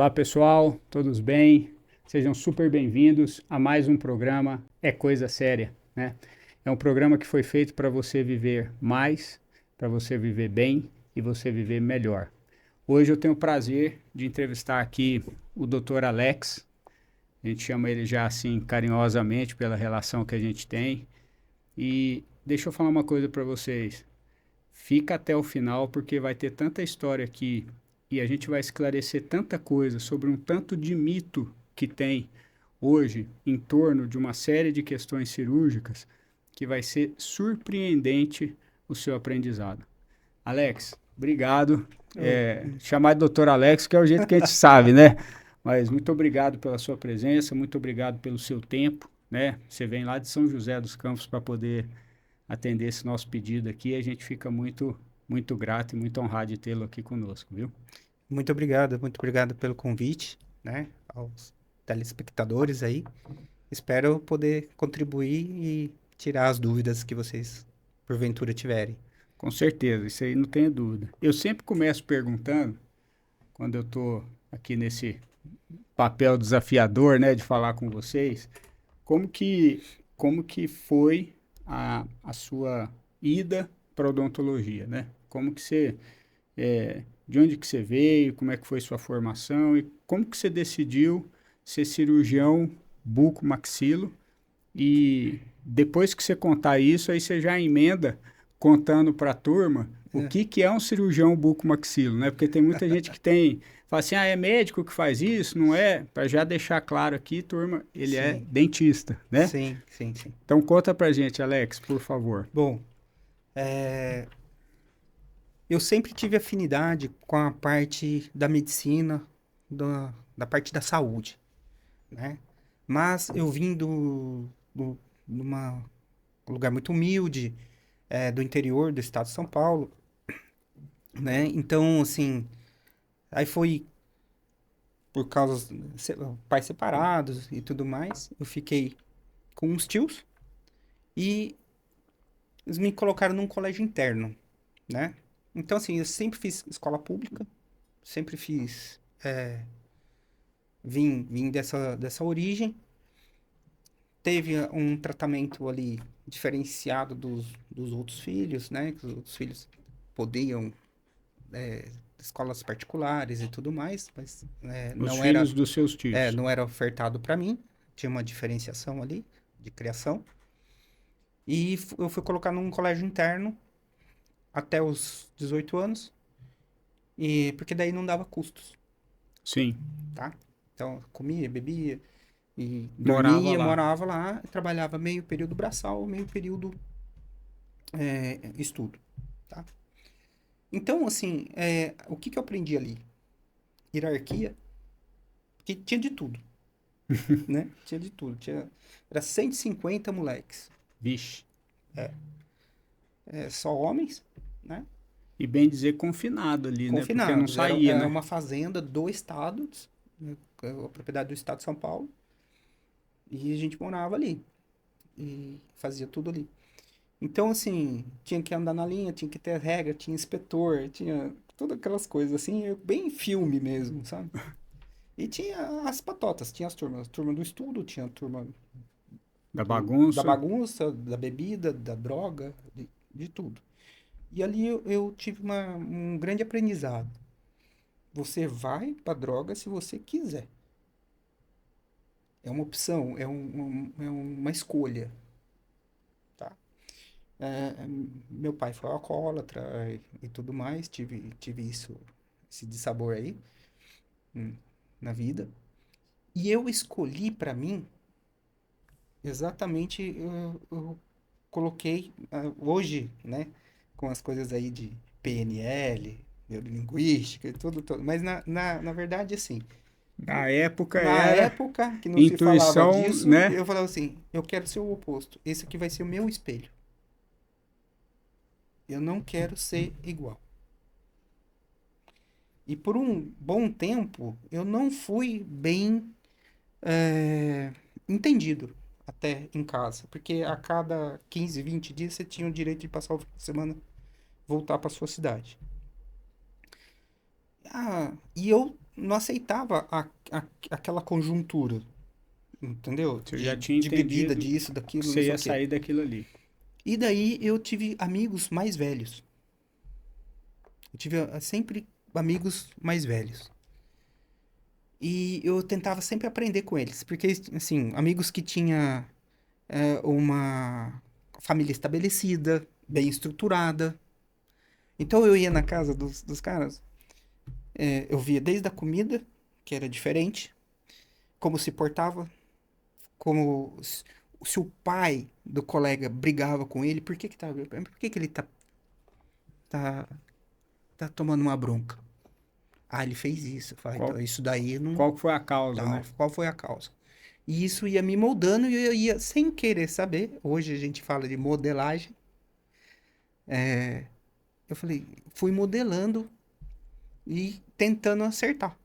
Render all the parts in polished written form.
Olá pessoal, todos bem? Sejam super bem-vindos a mais um programa É Coisa Séria, né? É um programa que foi feito para você viver mais, para você viver bem e você viver melhor. Hoje eu tenho o prazer de entrevistar aqui o Dr. Alex. A gente chama ele já assim carinhosamente pela relação que a gente tem. E deixa eu falar uma coisa para vocês. Fica até o final porque vai ter tanta história aqui e a gente vai esclarecer tanta coisa sobre um tanto de mito que tem hoje em torno de uma série de questões cirúrgicas que vai ser surpreendente o seu aprendizado. Alex, obrigado. Oh, Chamar de doutor Alex, que é o jeito que a gente sabe, né? Mas muito obrigado pela sua presença, muito obrigado pelo seu tempo, né? Você vem lá de São José dos Campos para poder atender esse nosso pedido aqui. A gente fica muito grato e muito honrado de tê-lo aqui conosco, viu? muito obrigado pelo convite, né, aos telespectadores aí. Espero poder contribuir e tirar as dúvidas que vocês, porventura, tiverem. Com certeza, isso aí não tenha dúvida. Eu sempre começo perguntando, quando eu estou aqui nesse papel desafiador, né, de falar com vocês, como que, como que foi a sua ida para odontologia, né? Como que você, de onde que você veio, como é que foi sua formação e como que você decidiu ser cirurgião buco-maxilo e depois que você contar isso, aí você já emenda contando para a turma o É, que é um cirurgião buco-maxilo, né? Porque tem muita gente que fala assim, é médico que faz isso, não é? Para já deixar claro aqui, turma, ele é sim, dentista, né? sim. Então conta pra gente, Alex, por favor. Bom, eu sempre tive afinidade com a parte da medicina, da parte da saúde, né? Mas eu vim de um lugar muito humilde, do interior do estado de São Paulo, né? Então, assim, aí foi por causa pais separados e tudo mais, eu fiquei com uns tios e eles me colocaram num colégio interno, né? Então, assim, eu sempre fiz escola pública, sempre fiz, vim dessa origem, teve um tratamento ali diferenciado dos outros filhos, né? Que os outros filhos podiam escolas particulares e tudo mais, mas Os filhos dos seus tios. não era ofertado para mim, tinha uma diferenciação ali de criação. E eu fui colocar num colégio interno até os 18 anos, e porque daí não dava custos, Sim, tá? Então, comia, bebia e morava dormia, lá. morava lá, trabalhava meio período braçal, meio período estudo, tá? Então, assim, o que que eu aprendi ali? Hierarquia, porque tinha de tudo, né? Tinha de tudo. Era 150 moleques. Vixe. Só homens, né? E bem dizer confinado ali, né? Porque não Confinados. saía, Era né? uma fazenda do estado, né? A propriedade do estado de São Paulo. E a gente morava ali. E fazia tudo ali. Então, assim, tinha que andar na linha, tinha que ter regra, tinha inspetor, tinha todas aquelas coisas assim, bem filme mesmo, sabe? E tinha as patotas, tinha as turmas. A turma do estudo, tinha a turma Da da bagunça. bagunça, da bebida, da droga, de tudo. E ali eu tive um grande aprendizado. Você vai pra droga se você quiser. É uma opção, é uma escolha, tá? É, meu pai foi alcoólatra e tudo mais, tive esse dissabor aí hum, na vida. E eu escolhi pra mim exatamente, eu coloquei, hoje, né, com as coisas aí de PNL, neurolinguística e tudo, mas na verdade, assim, Na época na era época que não se falava intuição, disso, né? eu falava assim, eu quero ser o oposto. Esse aqui vai ser o meu espelho. Eu não quero ser igual. E por um bom tempo, eu não fui bem entendido até em casa. Porque a cada 15, 20 dias você tinha o direito de passar o fim de semana voltar para sua cidade. Ah, e eu não aceitava aquela conjuntura, entendeu? Você já De, tinha de bebida, entendido disso, que daquilo, não você sei ia o quê. sair daquilo ali. E daí eu tive amigos mais velhos. Eu tive sempre amigos mais velhos. E eu tentava sempre aprender com eles, porque, assim, amigos que tinha uma família estabelecida, bem estruturada. Então eu ia na casa dos caras, eu via desde a comida, que era diferente, como se portava, como se o pai do colega brigava com ele, por que que ele tá, tá tomando uma bronca? Ah, ele fez isso. Eu falei, então Qual, isso daí não. qual que foi a causa, Tal. né? Qual foi a causa? E isso ia me moldando e eu ia, sem querer saber, hoje a gente fala de modelagem, eu falei, fui modelando e tentando acertar.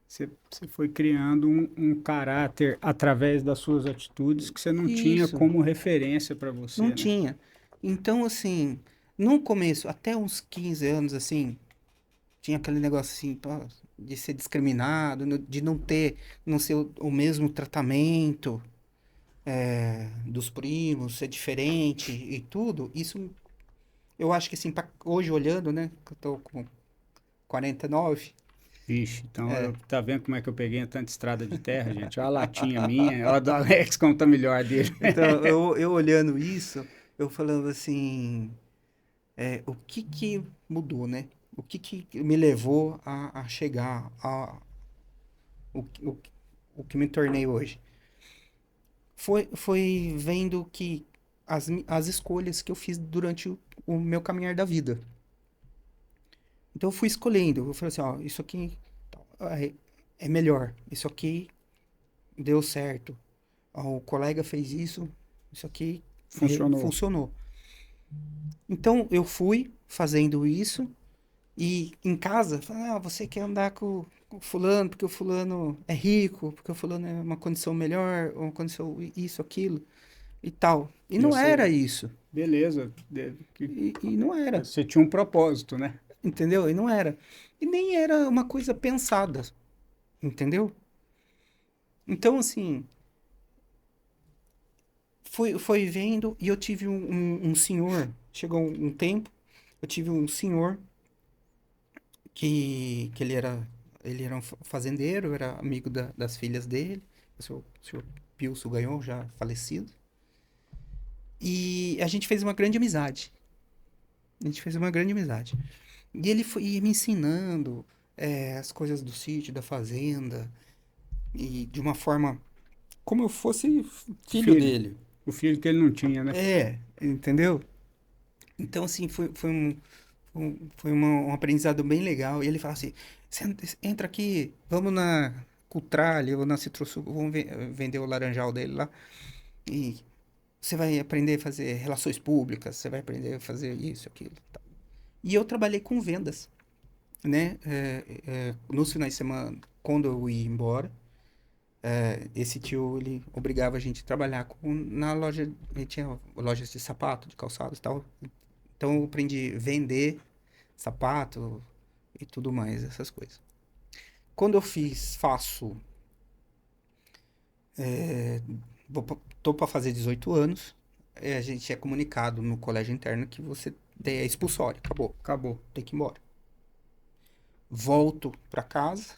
Você foi criando um caráter através das suas atitudes que você não tinha Isso, como referência para não você, né? tinha. Então, assim, no começo, até uns 15 anos, assim, tinha aquele negócio assim, pô, de ser discriminado, de não ser o mesmo tratamento dos primos, ser diferente e tudo. Isso, eu acho que assim, hoje olhando, né, que eu tô com 49, Vixe, então é, tá vendo como é que eu peguei tanta estrada de terra, gente? Olha a latinha minha, olha a do Alex como tá melhor dele. então eu olhando isso, eu falando assim, o que que mudou, né? O que que me levou a chegar o, o, o que me tornei hoje? Foi vendo que as escolhas que eu fiz durante o meu caminhar da vida. Então eu fui escolhendo, eu falei assim, ó, isso aqui é, é melhor, isso aqui deu certo. Ó, o colega fez isso, isso aqui Funcionou. funcionou. Então eu fui fazendo isso e em casa, falei, ah, você quer andar com o fulano porque o fulano é rico, porque o fulano é uma condição melhor, uma condição isso, aquilo e tal. E E não você, era isso. beleza, E não era, você tinha um propósito, né? entendeu? E não era. E nem era uma coisa pensada, entendeu? Então, assim, foi vendo e eu tive um senhor, chegou um tempo, eu tive um senhor que ele era um fazendeiro, era amigo das filhas dele, o senhor Pilso ganhou, já falecido, e a gente fez uma grande amizade. A gente fez uma grande amizade. E ele foi ia me ensinando as coisas do sítio, da fazenda, e de uma forma como eu fosse filho Filho, dele. o filho que ele não tinha, né? Entendeu? Então, assim, um aprendizado bem legal. E ele fala assim: entra aqui, vamos na Cutrale ou na Citrosul, vamos vender o laranjal dele lá. E você vai aprender a fazer relações públicas, você vai aprender a fazer isso, aquilo. Tal. E eu trabalhei com vendas, né? Nos finais de semana, quando eu ia embora, esse tio, ele obrigava a gente a trabalhar na loja, ele tinha lojas de sapato, de calçados e tal. Então eu aprendi a vender sapato e tudo mais, essas coisas. Quando eu faço, tô para fazer 18 anos, a gente é comunicado no colégio interno que você é expulsório, acabou, Acabou. tem que ir embora. Volto para casa,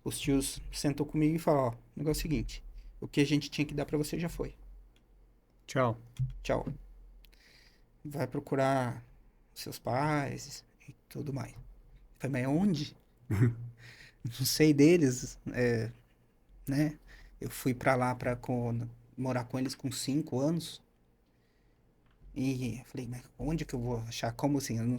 os tios sentam comigo e falam, ó, o negócio é o seguinte, o que a gente tinha que dar para você já foi. Tchau. Tchau. Vai procurar seus pais e tudo mais. Eu falei, mas onde? Não sei deles, né? Eu fui pra lá morar com eles com 5 anos. E eu falei, mas onde que eu vou achar? Como assim? Eu não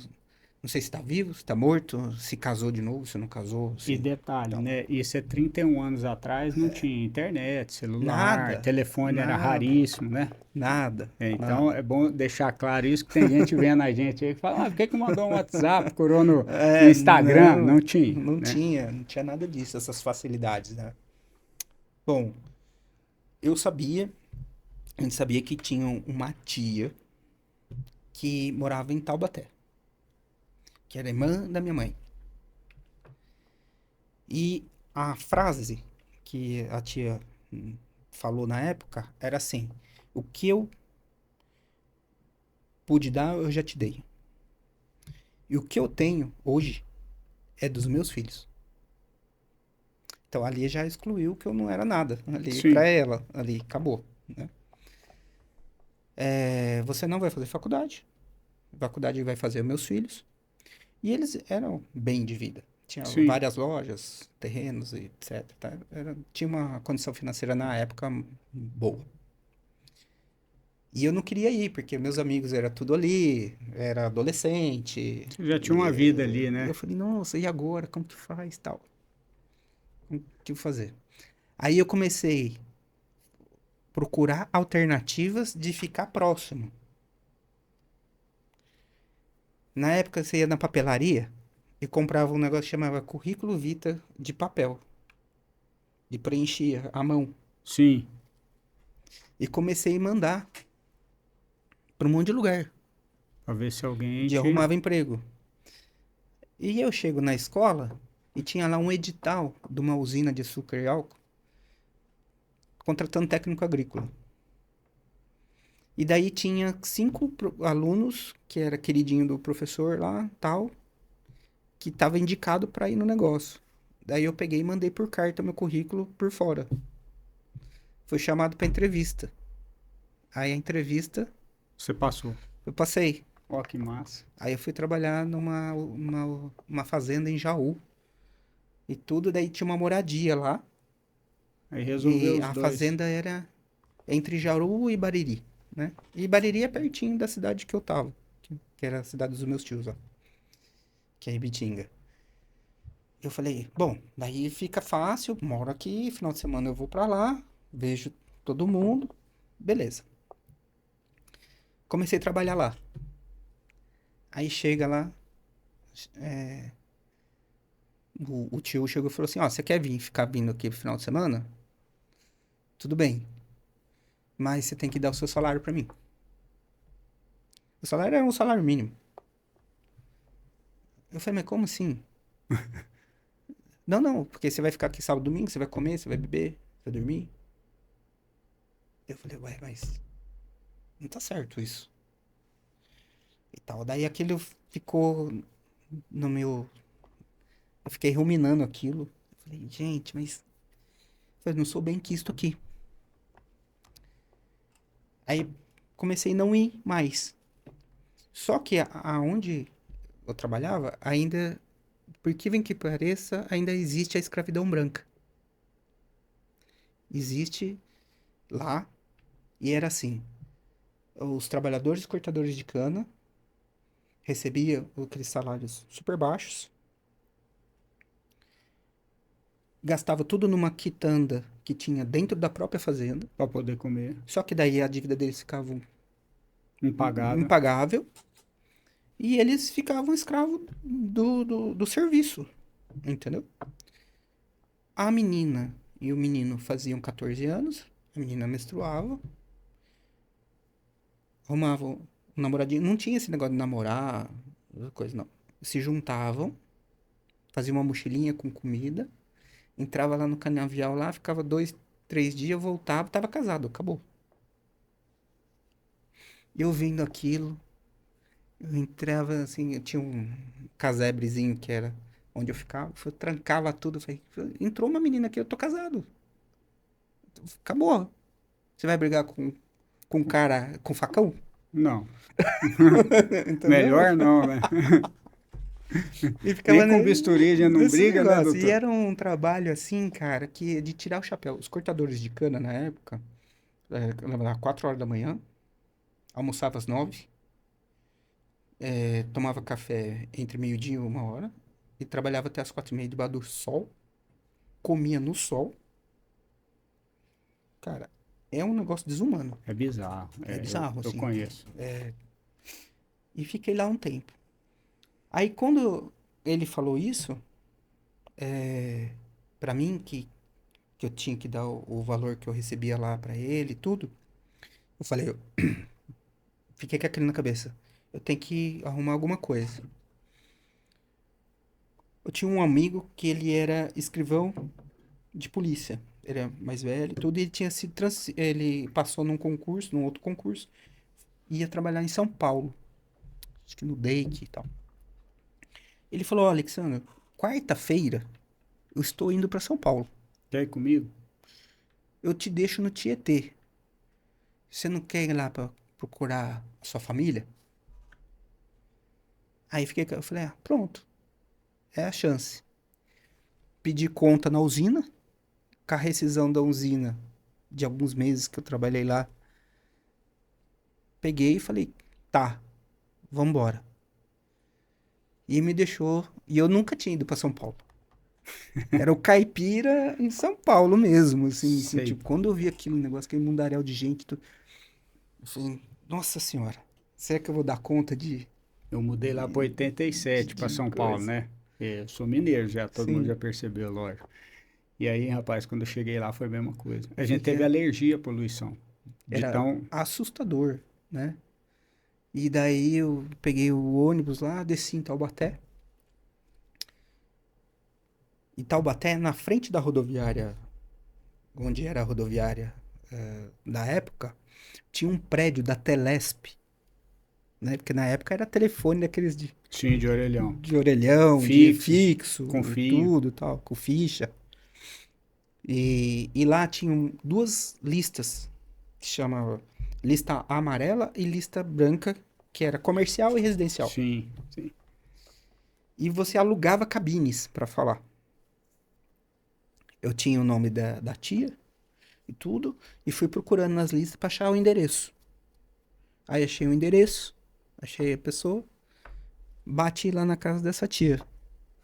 sei se tá vivo, se tá morto, se casou de novo, se não casou, E se... detalhe, Então, né? Isso é 31 anos atrás, não tinha internet, celular, nada, telefone era nada, raríssimo, né? nada, Então nada. é bom deixar claro isso, que tem gente vendo a gente aí que fala, por que que mandou um WhatsApp, procurou no Instagram? Não, Não tinha, né? não tinha nada disso, essas facilidades, né? Bom, eu sabia, a gente sabia que tinha uma tia que morava em Taubaté, que era irmã da minha mãe. E a frase que a tia falou na época era assim: o que eu pude dar, eu já te dei. E o que eu tenho hoje é dos meus filhos. Então ali já excluiu que eu não era nada. Ali pra Sim, ela, ali acabou, né? Você não vai fazer faculdade. Faculdade vai fazer meus filhos. E eles eram bem de vida. Tinha sim. várias lojas, terrenos e etc. Tá? Tinha uma condição financeira na época boa. E eu não queria ir, porque meus amigos era tudo ali, era adolescente. Você já tinha E uma vida ali, eu né? falei, nossa, e agora? Como que faz tal? Como que eu fazer? Aí eu comecei a procurar alternativas de ficar próximo. Na época você ia na papelaria e comprava um negócio que chamava currículo vita de papel, de preenchia à mão. Sim, E comecei a mandar para um monte de lugar, para ver se alguém de te. arrumava emprego. E eu chego na escola e tinha lá um edital de uma usina de açúcar e álcool contratando técnico agrícola. E daí tinha 5 alunos, que era queridinho do professor lá, tal, que estava indicado para ir no negócio. Daí eu peguei e mandei por carta meu currículo por fora. Foi chamado para entrevista. Aí a entrevista Você passou. eu passei. Ó, que massa. Aí eu fui trabalhar uma fazenda em Jaú. E tudo, daí tinha uma moradia lá. Aí resolveu E os a dois. fazenda era entre Jaú e Bariri, né? E Bariri é pertinho da cidade que eu tava, que era a cidade dos meus tios, ó, que é Ibitinga. Eu falei, bom, daí fica fácil, moro aqui, final de semana eu vou pra lá, vejo todo mundo, beleza. Comecei a trabalhar lá. Aí chega lá, o tio chegou e falou assim, ó, você quer vir, ficar vindo aqui pro final de semana? Tudo bem, mas você tem que dar o seu salário pra mim. O salário era um salário mínimo. Eu falei, mas como assim? Não, não, porque você vai ficar aqui sábado, domingo, você vai comer, você vai beber, você vai dormir. Eu falei, ué, mas não tá certo isso. E tal. Daí aquilo ficou no meu. Eu fiquei ruminando aquilo. Eu falei, gente, mas eu não sou bem quisto aqui. Aí comecei a não ir mais. Só que aonde eu trabalhava, ainda, por que vem que pareça, ainda existe a escravidão branca. Existe lá, e era assim: os trabalhadores cortadores de cana recebiam aqueles salários super baixos, gastava tudo numa quitanda que tinha dentro da própria fazenda, Para poder comer. só que daí a dívida deles ficava Impagável. impagável e eles ficavam escravos do serviço, entendeu? A menina e o menino faziam 14 anos, a menina menstruava, arrumavam um namoradinho, não tinha esse negócio de namorar, coisa não. Se juntavam, faziam uma mochilinha com comida, entrava lá no canavial lá, ficava 2, 3 dias, voltava, tava casado, acabou. Eu vendo aquilo, eu entrava assim, eu tinha um casebrezinho que era onde eu ficava, eu trancava tudo, falei, entrou uma menina aqui, eu tô casado, acabou. Você vai brigar com um cara com facão? Não. Entendeu? Melhor não, né? E Nem ficava com bisturi já não nesse briga, né, negócio. E doutor? era um trabalho assim, cara, que de tirar o chapéu. Os cortadores de cana na época, eu levantava 4 horas da manhã, almoçava às 9, tomava café entre meio-dia e 1 hora, e trabalhava até às 4h30 debaixo do sol, comia no sol. Cara, é um negócio desumano. É bizarro. É É, eu, bizarro, eu assim. conheço. E fiquei lá um tempo. Aí quando ele falou isso, pra mim, que eu tinha que dar o valor que eu recebia lá pra ele e tudo, eu falei, eu fiquei com aquilo na cabeça. Eu tenho que arrumar alguma coisa. Eu tinha um amigo que ele era escrivão de polícia. Ele é mais velho e tudo, e ele tinha se ele passou num concurso, num outro concurso, e ia trabalhar em São Paulo, acho que no DEIC e tal. Ele falou: "Ó, Alexandre, quarta-feira eu estou indo para São Paulo. Quer ir comigo? Eu te deixo no Tietê. Você não quer ir lá para procurar a sua família?" Aí eu falei: "Ah, pronto, é a chance." Pedi conta na usina, com a rescisão da usina de alguns meses que eu trabalhei lá. Peguei e falei: "Tá, vambora." E me deixou. E eu nunca tinha ido para São Paulo. Era o caipira em São Paulo mesmo, assim, Sei. tipo, quando eu vi aquele negócio, aquele mundaréu de gente, eu falei: "Nossa senhora, será que eu vou dar conta Eu mudei lá para 87, para de São Paulo, coisa?" né? Eu sou mineiro já, todo mundo já Sim, percebeu, lógico. E aí, rapaz, quando eu cheguei lá foi a mesma coisa. A gente pois teve é. alergia à poluição. De Era tão. assustador, né? E daí eu peguei o ônibus lá, desci em Taubaté. E Taubaté, na frente da rodoviária, onde era a rodoviária da época, tinha um prédio da Telesp, né? Porque na época era telefone daqueles Sim, de orelhão. de orelhão, de Fixo, fixo, com e fio. tudo e tal, com ficha. E lá tinham duas listas, que chamava lista amarela e lista branca, que era comercial e residencial. Sim, sim. E você alugava cabines para falar. Eu tinha o nome da tia e tudo, e fui procurando nas listas para achar o endereço. Aí achei o endereço, achei a pessoa, bati lá na casa dessa tia.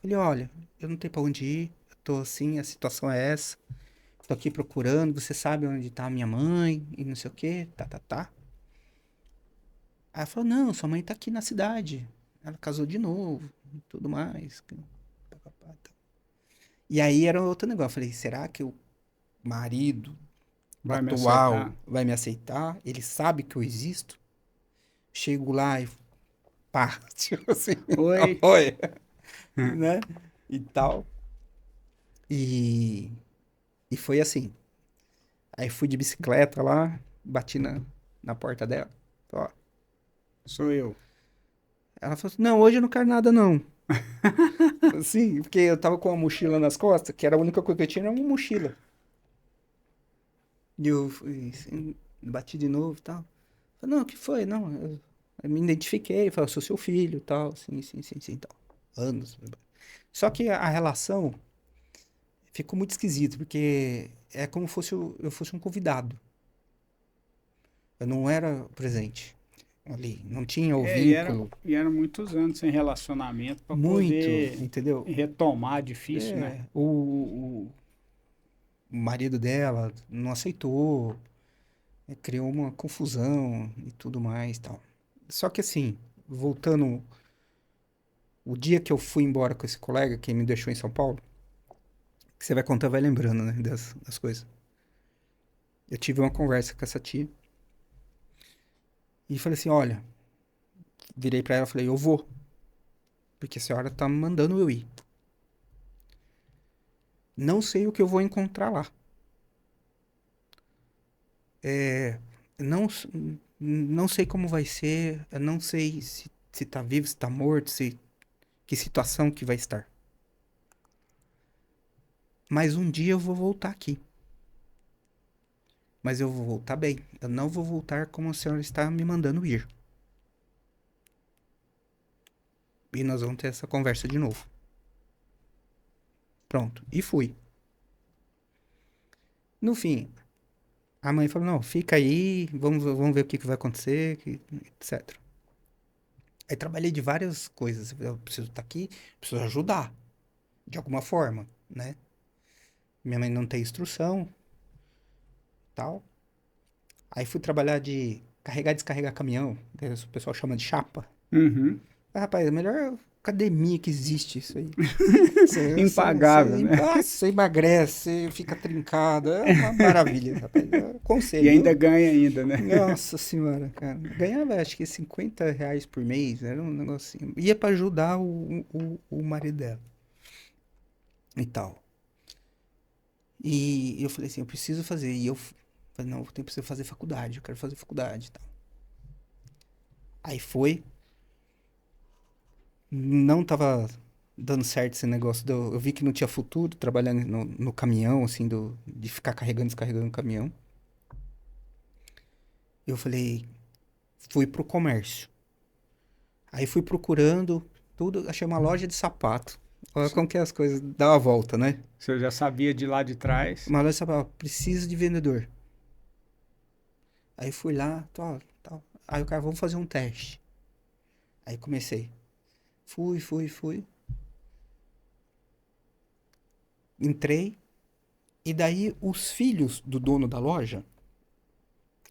Falei: "Olha, eu não tenho pra onde ir, eu tô assim, a situação é essa. Tô aqui procurando, você sabe onde tá a minha mãe e não sei o quê, tá, tá, tá." Aí ela falou: "Não, sua mãe tá aqui na cidade. Ela casou de novo e tudo mais." Pá, pá, pá, tá. E aí era outro negócio. Eu falei: será que o marido Vai me atual aceitar? vai me aceitar? Ele sabe que eu existo? Chego lá e pá, tipo assim, Oi. oi, né? E tal. E, e foi assim. Aí fui de bicicleta lá, bati na porta dela. Ó. Sou eu. Ela falou assim: "Não, hoje eu não quero nada, não." Assim, porque eu tava com uma mochila nas costas, que era a única coisa que eu tinha, era uma mochila. E eu fui, assim, bati de novo e tal. Falei: "Não, o que foi? Não, eu me identifiquei, falei: "Eu sou seu filho e tal." Sim, sim, sim, sim, tal. Anos. Só que a relação ficou muito esquisita, porque é como fosse eu fosse um convidado. Eu não era presente ali, não tinha o É, vínculo. e eram muitos anos sem relacionamento para Muito, poder entendeu? retomar, difícil, né? É, o marido dela não aceitou, criou uma confusão e tudo mais, tal. Só que assim, voltando, o dia que eu fui embora com esse colega que me deixou em São Paulo, que você vai contar, vai lembrando, né, das coisas. Eu tive uma conversa com essa tia e falei assim: "Olha", virei pra ela e falei: "Eu vou, porque a senhora tá me mandando eu ir. Não sei o que eu vou encontrar lá. É, não, não sei como vai ser, eu não sei se tá vivo, se tá morto, que situação que vai estar. Mas um dia eu vou voltar aqui. Mas eu vou voltar bem. Eu não vou voltar como a senhora está me mandando ir." E nós vamos ter essa conversa de novo. Pronto. E fui. No fim, a mãe falou: "Não, fica aí, vamos ver o que vai acontecer, etc." Aí trabalhei de várias coisas. Eu preciso estar aqui, preciso ajudar, de alguma forma, né? Minha mãe não tem instrução, tal. Aí fui trabalhar de carregar e descarregar caminhão, que o pessoal chama de chapa. Uhum. Ah, rapaz, a melhor academia que existe isso aí. Impagável, né? Você emagrece, você fica trincado. É uma maravilha, rapaz. Eu E aconselho, ainda viu? ganha ainda, né? Nossa senhora, cara. Ganhava acho que R$ 50 por mês. Era um negocinho. Ia pra ajudar o marido dela. e tal. E eu falei assim, eu preciso fazer. E eu falei, não, eu preciso fazer faculdade, eu quero fazer faculdade e tal. Aí foi, não tava dando certo esse negócio. Eu vi que não tinha futuro trabalhando no caminhão, assim, de ficar carregando e descarregando o caminhão. Eu falei, fui pro comércio. Aí fui procurando tudo, achei uma loja de sapato. Olha como que as coisas dão a volta, né? Você já sabia de lá de trás? Uma loja de sapato, preciso de vendedor. Aí fui lá, tal, tal. Aí o cara, vamos fazer um teste. Aí comecei. Fui. Entrei. E daí os filhos do dono da loja,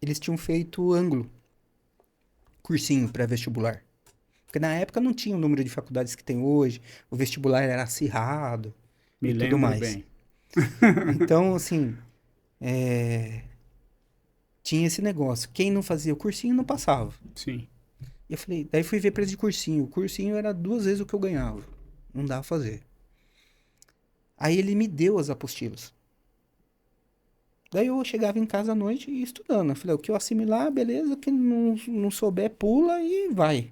eles tinham feito ângulo, cursinho pré-vestibular. Porque na época não tinha o número de faculdades que tem hoje, o vestibular era acirrado Me e tudo lembro mais. bem. Então, assim, tinha esse negócio. Quem não fazia o cursinho não passava. Sim. E eu falei, daí fui ver preço de cursinho. O cursinho era 2 vezes o que eu ganhava. Não dava pra fazer. Aí ele me deu as apostilas. Daí eu chegava em casa à noite e ia estudando. Eu falei, o que eu assimilar, beleza. O que não souber, pula e vai.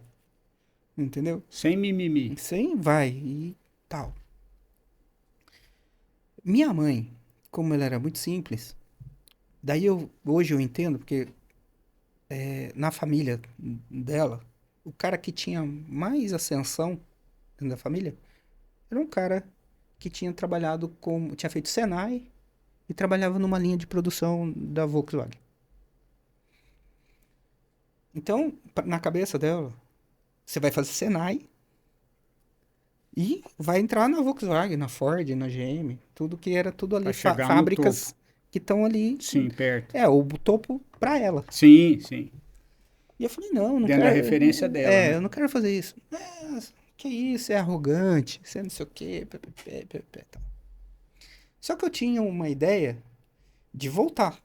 Entendeu? Sem mimimi. Sem vai e tal. Minha mãe, como ela era muito simples, daí hoje eu entendo, porque na família dela, o cara que tinha mais ascensão dentro da família era um cara que tinha trabalhado tinha feito Senai e trabalhava numa linha de produção da Volkswagen. Então, na cabeça dela, você vai fazer Senai e vai entrar na Volkswagen, na Ford, na GM, tudo que era tudo ali, Para chegar no topo. fábricas que estão ali, Sim, perto. o topo pra ela. Sim, sim. E eu falei, não, não Dentro da quero, referência dela, né? eu não quero fazer isso. Que isso, é arrogante, você não sei o quê, tal. Só que eu tinha uma ideia de voltar,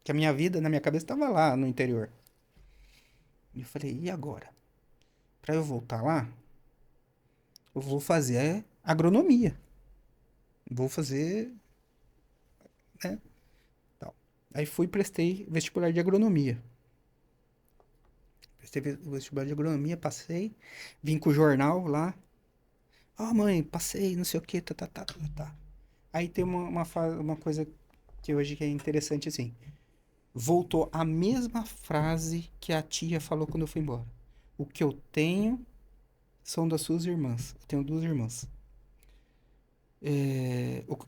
que a minha vida, na minha cabeça, estava lá no interior. E eu falei, e agora? Pra eu voltar lá, eu vou fazer agronomia. Vou fazer, né, tal. Aí fui e prestei vestibular de agronomia. Prestei o vestibular de agronomia, passei, vim com o jornal lá. Mãe, passei, não sei o que, tá. Aí tem uma coisa que hoje que é interessante assim. Voltou a mesma frase que a tia falou quando eu fui embora. O que eu tenho são das suas irmãs. Eu tenho 2 irmãs.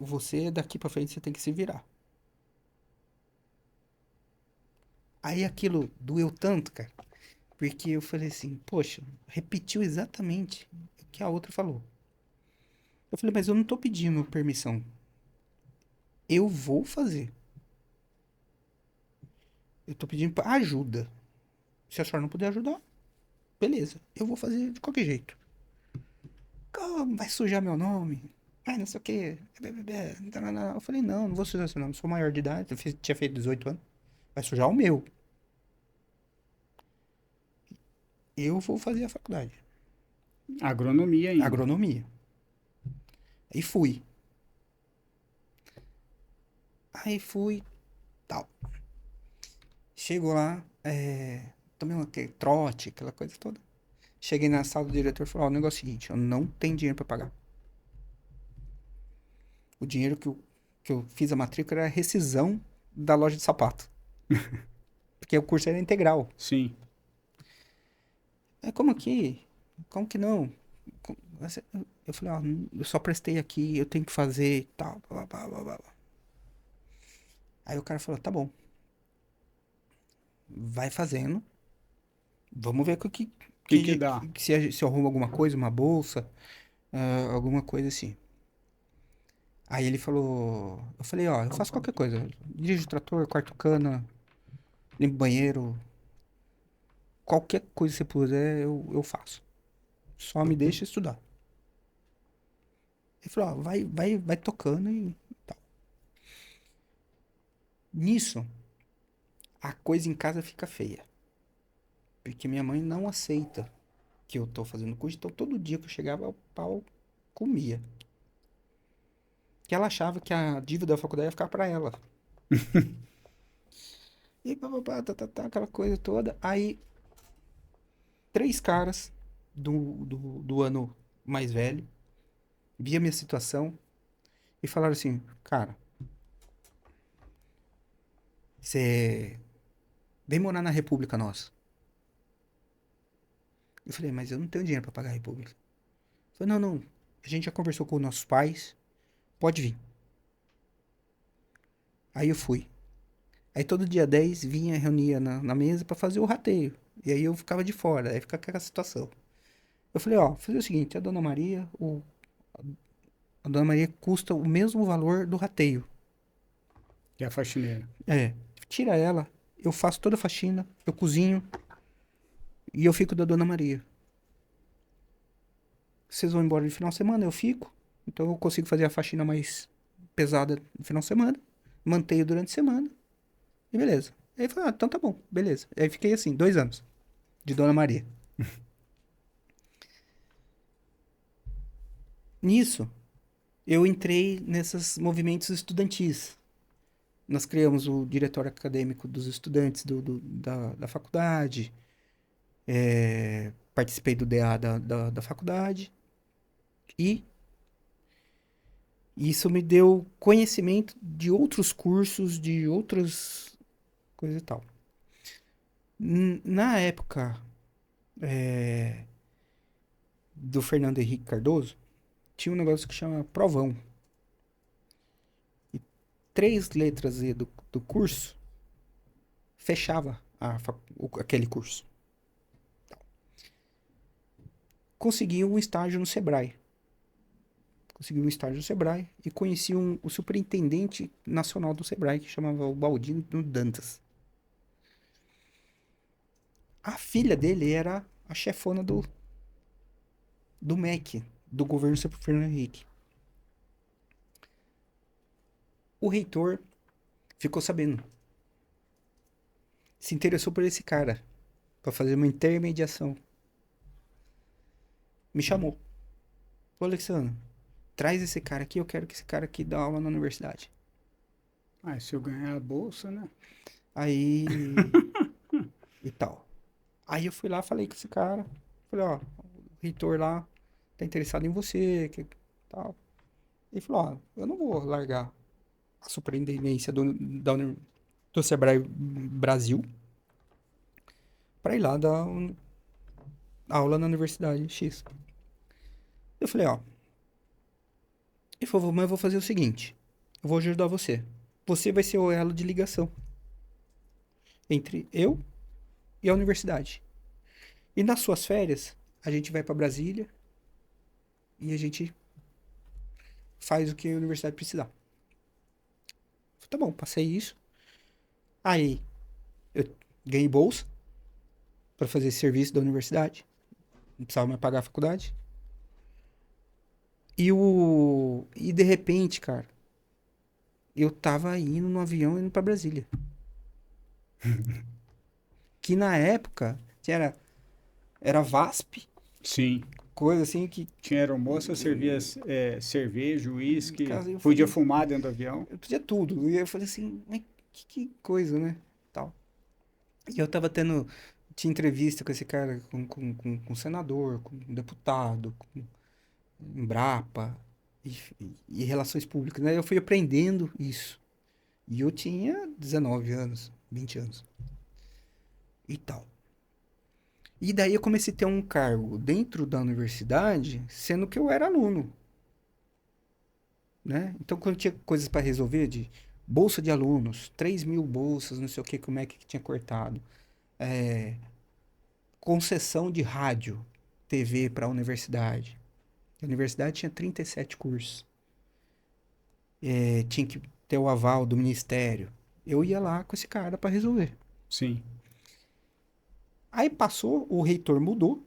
Você, daqui pra frente, você tem que se virar. Aí aquilo doeu tanto, cara. Porque eu falei assim, poxa, repetiu exatamente o que a outra falou. Eu falei, mas eu não tô pedindo permissão. Eu vou fazer. Eu tô pedindo ajuda. Se a senhora não puder ajudar, beleza. Eu vou fazer de qualquer jeito. Vai sujar meu nome. Ai, não sei o quê. Eu falei, não vou sujar seu nome. Sou maior de idade. Tinha feito 18 anos. Vai sujar o meu. Eu vou fazer a faculdade. Agronomia ainda. Agronomia. Aí fui. Aí fui, tal. Chego lá, tomei aquele trote, aquela coisa toda. Cheguei na sala do diretor e falei, o negócio é o seguinte, eu não tenho dinheiro pra pagar. O dinheiro que eu fiz a matrícula era a rescisão da loja de sapato. Porque o curso era integral. Sim. Como aqui? Como que não? Eu falei, eu só prestei aqui, eu tenho que fazer e tal. Blá, blá, blá, blá. Aí o cara falou, tá bom. Vai fazendo. Vamos ver Que dá? se eu arrumo alguma coisa, uma bolsa, alguma coisa assim. Aí ele falou, eu falei, eu faço qualquer coisa. Dirijo trator, corto cana, limpo banheiro, qualquer coisa que você puder, eu faço. Só me deixa estudar. Ele falou, vai tocando e tal. Nisso, a coisa em casa fica feia. Porque minha mãe não aceita que eu tô fazendo curso, então todo dia que eu chegava, o pau comia. que ela achava que a dívida da faculdade ia ficar pra ela. E papapá, aquela coisa toda. Aí, três caras do ano mais velho via minha situação e falaram assim, cara, você vem morar na República nossa. Eu falei, mas eu não tenho dinheiro pra pagar a República. Eu falei, não, não, a gente já conversou com nossos pais, pode vir. Aí eu fui. Aí todo dia 10 vinha, reunia na mesa pra fazer o rateio. E aí eu ficava de fora, aí fica aquela situação. Eu falei, ó, fazer o seguinte, a Dona Maria custa o mesmo valor do rateio. Que é a faxineira. É, tira ela, eu faço toda a faxina, eu cozinho e eu fico da Dona Maria. Vocês vão embora de final de semana, eu fico. Então eu consigo fazer a faxina mais pesada no final de semana, mantenho durante a semana e beleza. Aí eu falei, ah, então tá bom, beleza. Aí fiquei assim, 2 anos de Dona Maria. Nisso, eu entrei nesses movimentos estudantis. Nós criamos o diretório acadêmico dos estudantes da faculdade, participei do DA da faculdade e isso me deu conhecimento de outros cursos, de outras coisas e tal. Na época do Fernando Henrique Cardoso, tinha um negócio que chama provão. E 3 letras Z do curso fechava aquele curso. Consegui um estágio no Sebrae. E conheci o superintendente nacional do Sebrae, que chamava o Baldino Dantas. A filha dele era a chefona do MEC, do governo Fernando Henrique. O reitor ficou sabendo. Se interessou por esse cara, para fazer uma intermediação. Me chamou. Ô, Alexandre, traz esse cara aqui, eu quero que esse cara aqui dê aula na universidade. Ah, se eu ganhar a bolsa, né? Aí. E tal. Aí eu fui lá, falei com esse cara. Falei, ó, o reitor lá tá interessado em você, que tal. Ele falou, ó, eu não vou largar a superintendência do Sebrae Brasil pra ir lá dar aula na Universidade X. Eu falei, ó. Ele falou, mas eu vou fazer o seguinte. Eu vou ajudar você. Você vai ser o elo de ligação entre eu e a universidade. E nas suas férias, a gente vai pra Brasília e a gente faz o que a universidade precisar. Eu falei, tá bom, passei isso. Aí, eu ganhei bolsa pra fazer esse serviço da universidade. Não precisava mais pagar a faculdade. E de repente, cara, eu tava indo no avião indo pra Brasília. Que na época era VASP, Sim. coisa assim que. Tinha aeromoça, servia cerveja, uísque, Cara, eu podia falei, fumar dentro do avião. eu podia tudo. E eu falei assim, mas que coisa, né? Tal. E eu tava tinha entrevista com esse cara, com senador, com deputado, com Embrapa e relações públicas, né? Eu fui aprendendo isso. E eu tinha 19 anos, 20 anos e tal. E daí eu comecei a ter um cargo dentro da universidade, sendo que eu era aluno, né? Então, quando tinha coisas para resolver de bolsa de alunos, 3.000 bolsas, não sei o que, como é que tinha cortado, é, concessão de rádio, TV para a universidade. A universidade tinha 37 cursos. Tinha que ter o aval do ministério. Eu ia lá com esse cara para resolver. Sim. Aí passou, o reitor mudou.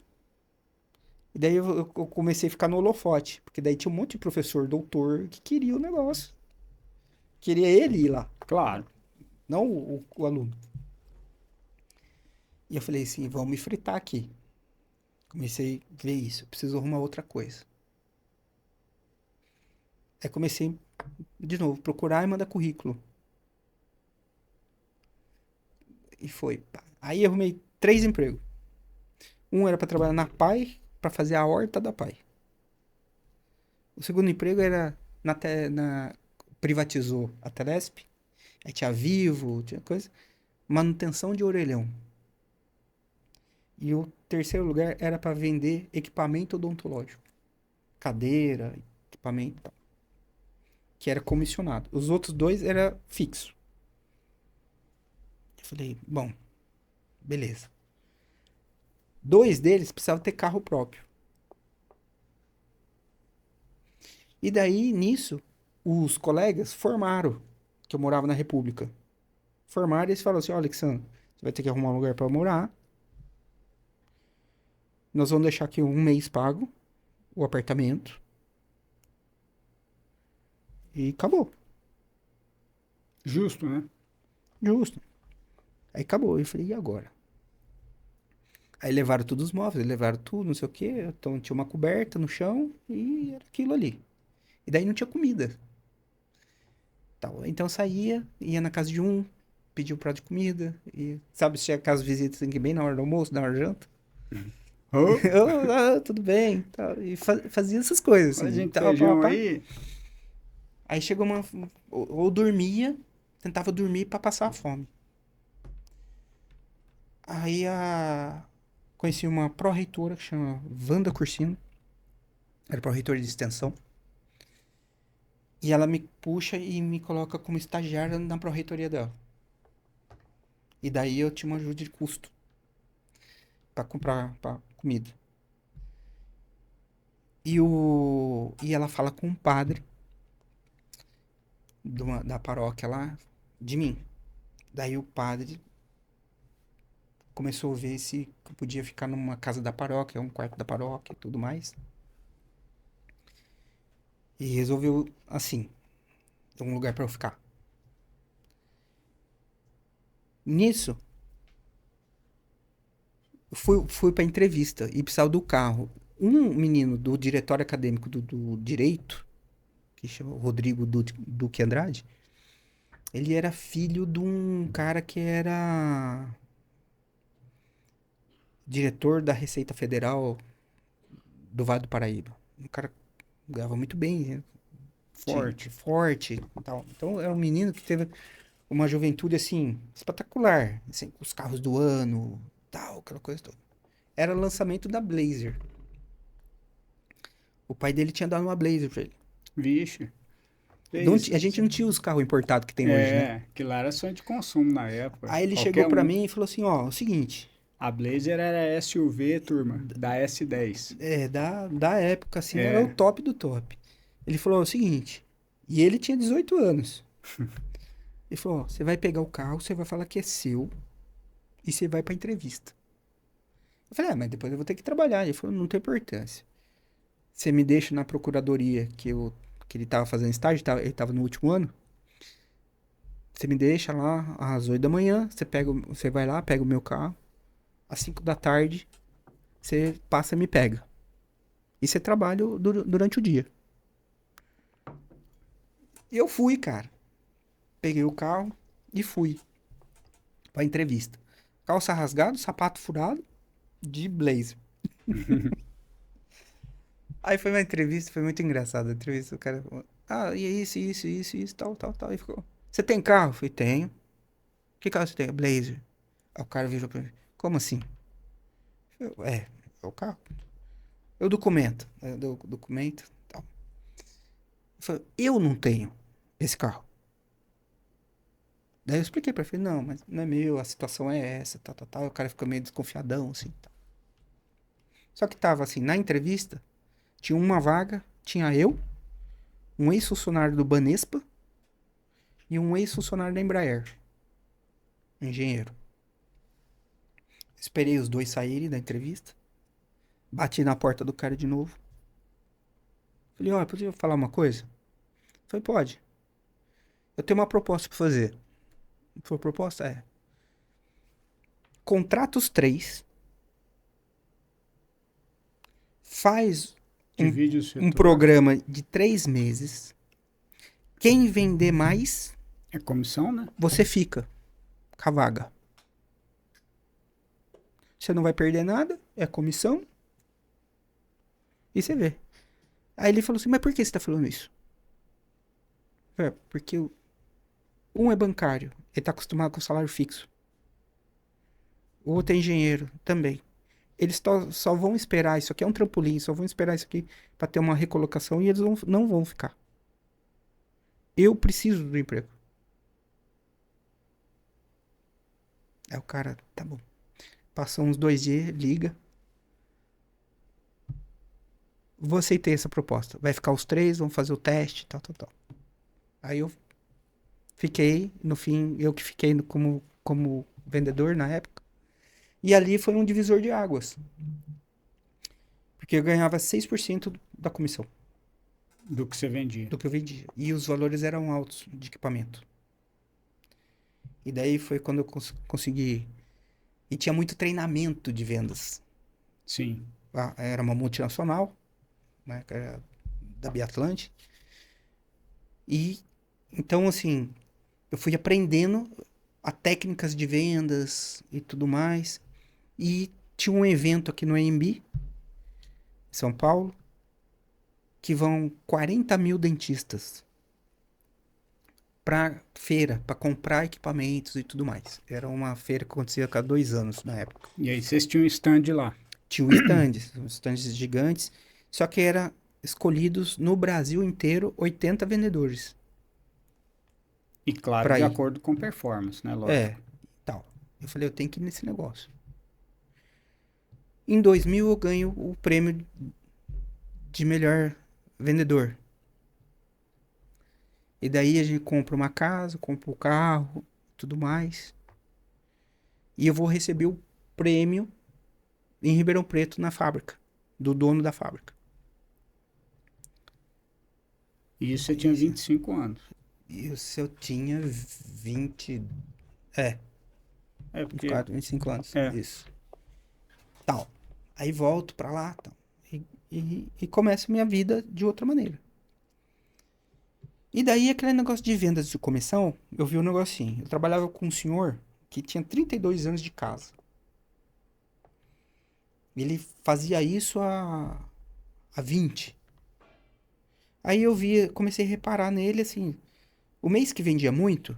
E daí eu comecei a ficar no holofote. Porque daí tinha um monte de professor, doutor, que queria o negócio. Queria ele ir lá. Claro. Não o aluno. E eu falei assim, vamos me fritar aqui. Comecei a ver isso. Eu preciso arrumar outra coisa. Aí comecei De novo, procurar e mandar currículo. E foi. Pá. Aí eu arrumei 3 empregos. Um era pra trabalhar na Pai, pra fazer a horta da Pai. O segundo emprego era privatizou a Telesp. Aí tinha Vivo, tinha coisa. Manutenção de orelhão. E o terceiro lugar era pra vender equipamento odontológico. Cadeira, equipamento e tal. Que era comissionado. Os outros 2 era fixo. Eu falei, bom, beleza. 2 deles precisavam ter carro próprio. E daí, nisso, os colegas formaram, que eu morava na República. Formaram e eles falaram assim, ó, Alexandre, você vai ter que arrumar um lugar pra morar. Nós vamos deixar aqui 1 mês pago, o apartamento. E acabou. Justo, né? Justo. Aí acabou. Eu falei, e agora? Aí levaram todos os móveis, levaram tudo, não sei o quê. Então tinha uma coberta no chão e era aquilo ali. E daí não tinha comida. Tal. Então eu saía, ia na casa de um, pedia um prato de comida. E sabe, se tinha casa de visita assim, que bem na hora do almoço, na hora da janta. Ô, Tudo bem. Tal. E fazia essas coisas, faz assim. gente Tal, feijão pá, pá. aí. Aí chegou uma. Ou dormia, tentava dormir pra passar a fome. Aí conheci uma pró-reitora que chama Wanda Cursino. Era pró-reitora de extensão. E ela me puxa e me coloca como estagiária na pró-reitoria dela. E daí eu tinha uma ajuda de custo pra comprar comida. E ela fala com um padre da paróquia lá, de mim. Daí o padre começou a ver se eu podia ficar numa casa da paróquia, um quarto da paróquia e tudo mais. E resolveu, assim, um lugar pra eu ficar. Nisso, eu fui pra entrevista e precisava do carro. Um menino do diretório acadêmico do Direito, que chama Rodrigo Duque Andrade, ele era filho de um cara que era diretor da Receita Federal do Vale do Paraíba. Um cara que ganhava muito bem, né? Forte e tal. Então era um menino que teve uma juventude assim espetacular, assim, os carros do ano, tal, aquela coisa toda. Era o lançamento da Blazer. O pai dele tinha dado uma Blazer pra ele. Vixe. É Não isso. a gente não tinha os carros importados que tem hoje, né? É, que lá era sonho de consumo na época. Aí ele chegou Qualquer pra um. mim e falou assim, ó, o seguinte, A Blazer era SUV, turma, da S10. da época assim, era o É, top do top. Ele falou o seguinte, e ele tinha 18 anos. Ele falou, ó, você vai pegar o carro, você vai falar que é seu e você vai pra entrevista. Eu falei, mas depois eu vou ter que trabalhar. Ele falou, não tem importância. Você me deixa na procuradoria que ele tava fazendo estágio, ele tava no último ano. Você me deixa lá às 8 da manhã, você vai lá, pega o meu carro. Às 5 da tarde, você passa e me pega. E você trabalha durante o dia. E eu fui, cara. Peguei o carro e fui pra entrevista. Calça rasgada, sapato furado, de blazer. Aí foi uma entrevista, foi muito engraçada a entrevista. O cara falou, e é isso, tal, tal, tal. E ficou, você tem carro? Eu falei, tenho. Que carro você tem? Blazer. Aí o cara virou pra mim, como assim? Eu, é o carro. Eu documento. Aí eu dou o documento, tal. Eu falei, eu não tenho esse carro. Daí eu expliquei pra ele, falei, não, mas não é meu, a situação é essa, tal, tal, tal. E o cara ficou meio desconfiadão, assim, tal. Só que tava assim, na entrevista, tinha uma vaga, tinha eu, um ex-funcionário do Banespa e um ex-funcionário da Embraer, engenheiro. Esperei os dois saírem da entrevista, bati na porta do cara de novo. Falei, ó, podia falar uma coisa? Falei, pode. Eu tenho uma proposta pra fazer. Ele falou, proposta é, contrata os 3, faz divide o um setor. programa de 3 meses Quem vender mais, É comissão, né? você fica com a vaga. Você não vai perder nada, é comissão. E você vê. Aí ele falou assim, mas por que você tá falando isso? Porque um é bancário, ele tá acostumado com o salário fixo. O outro é engenheiro, também. Eles só vão esperar, isso aqui é um trampolim, só vão esperar isso aqui pra ter uma recolocação e eles não vão ficar. Eu preciso do emprego. Aí o cara, tá bom. Passou uns 2 dias, liga. Vou aceitar essa proposta. Vai ficar os 3, vamos fazer o teste, tal. Aí eu fiquei, no fim, eu que fiquei como vendedor na época. E ali foi um divisor de águas. Porque eu ganhava 6% da comissão Do que você vendia. do que eu vendia. E os valores eram altos de equipamento. E daí foi quando eu consegui. E tinha muito treinamento de vendas. Sim. Era uma multinacional, né, que era da Biatlante. E então, assim, eu fui aprendendo a técnicas de vendas e tudo mais. E tinha um evento aqui no AMB, em São Paulo, que vão 40 mil dentistas pra feira, pra comprar equipamentos e tudo mais. Era uma feira que acontecia a cada 2 anos na época. E aí vocês tinham um stand lá. Tinha stands gigantes, só que era escolhidos no Brasil inteiro 80 vendedores E claro, pra de ir. acordo com performance, né? Lógico. É, tal. Eu falei, eu tenho que ir nesse negócio. Em 2000 eu ganho o prêmio de melhor vendedor. E daí a gente compra uma casa, compra o carro, tudo mais. E eu vou receber o prêmio em Ribeirão Preto na fábrica, do dono da fábrica. E isso você tinha 25 anos. Isso eu tinha 20. É, É porque 24, 25 anos. É. Isso. Tal. Aí volto pra lá, tal. E começo a minha vida de outra maneira. E daí aquele negócio de vendas de comissão, eu vi um negocinho. Eu trabalhava com um senhor que tinha 32 anos de casa. Ele fazia isso há 20. Aí eu comecei a reparar nele assim, o mês que vendia muito,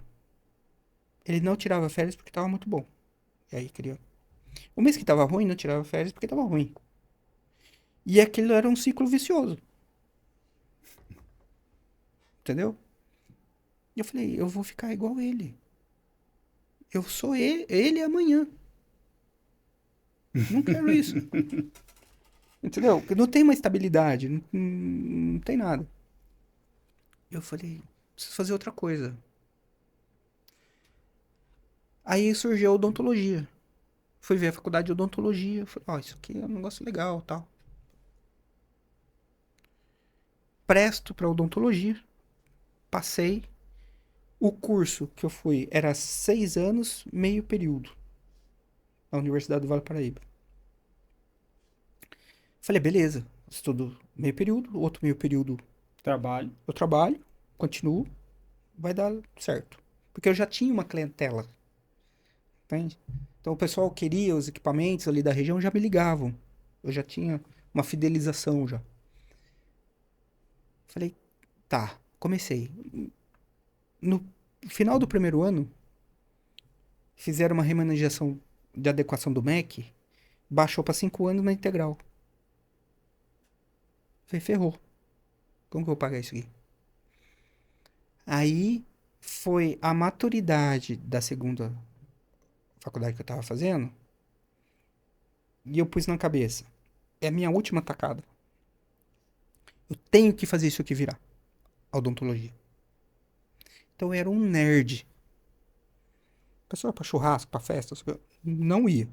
ele não tirava férias porque tava muito bom. E aí queria. O mês que tava ruim, não tirava férias porque tava ruim. E aquilo era um ciclo vicioso. Entendeu? E eu falei, eu vou ficar igual ele. Eu sou ele amanhã. Não quero isso. Entendeu? Porque não tem uma estabilidade, não tem nada. Eu falei, preciso fazer outra coisa. Aí surgiu a odontologia. Fui ver a faculdade de odontologia. Falei, ó, isso aqui é um negócio legal, tal. Presto para odontologia. Passei. O curso que eu fui era 6 anos, meio período. Na Universidade do Vale do Paraíba. Falei, beleza. Estudo meio período, outro meio período trabalho. eu trabalho, continuo, vai dar certo. Porque eu já tinha uma clientela. Entende? Então o pessoal queria os equipamentos ali da região, já me ligavam. Eu já tinha uma fidelização já. Falei, tá, comecei. No final do primeiro ano, fizeram uma remanejação de adequação do MEC, baixou para 5 anos na integral. Falei, ferrou. Como que eu vou pagar isso aqui? Aí foi a maturidade da segunda faculdade que eu tava fazendo. E eu pus na cabeça. É a minha última tacada. Eu tenho que fazer isso aqui virar. A odontologia. Então eu era um nerd. Pessoa pra churrasco, pra festa, não ia.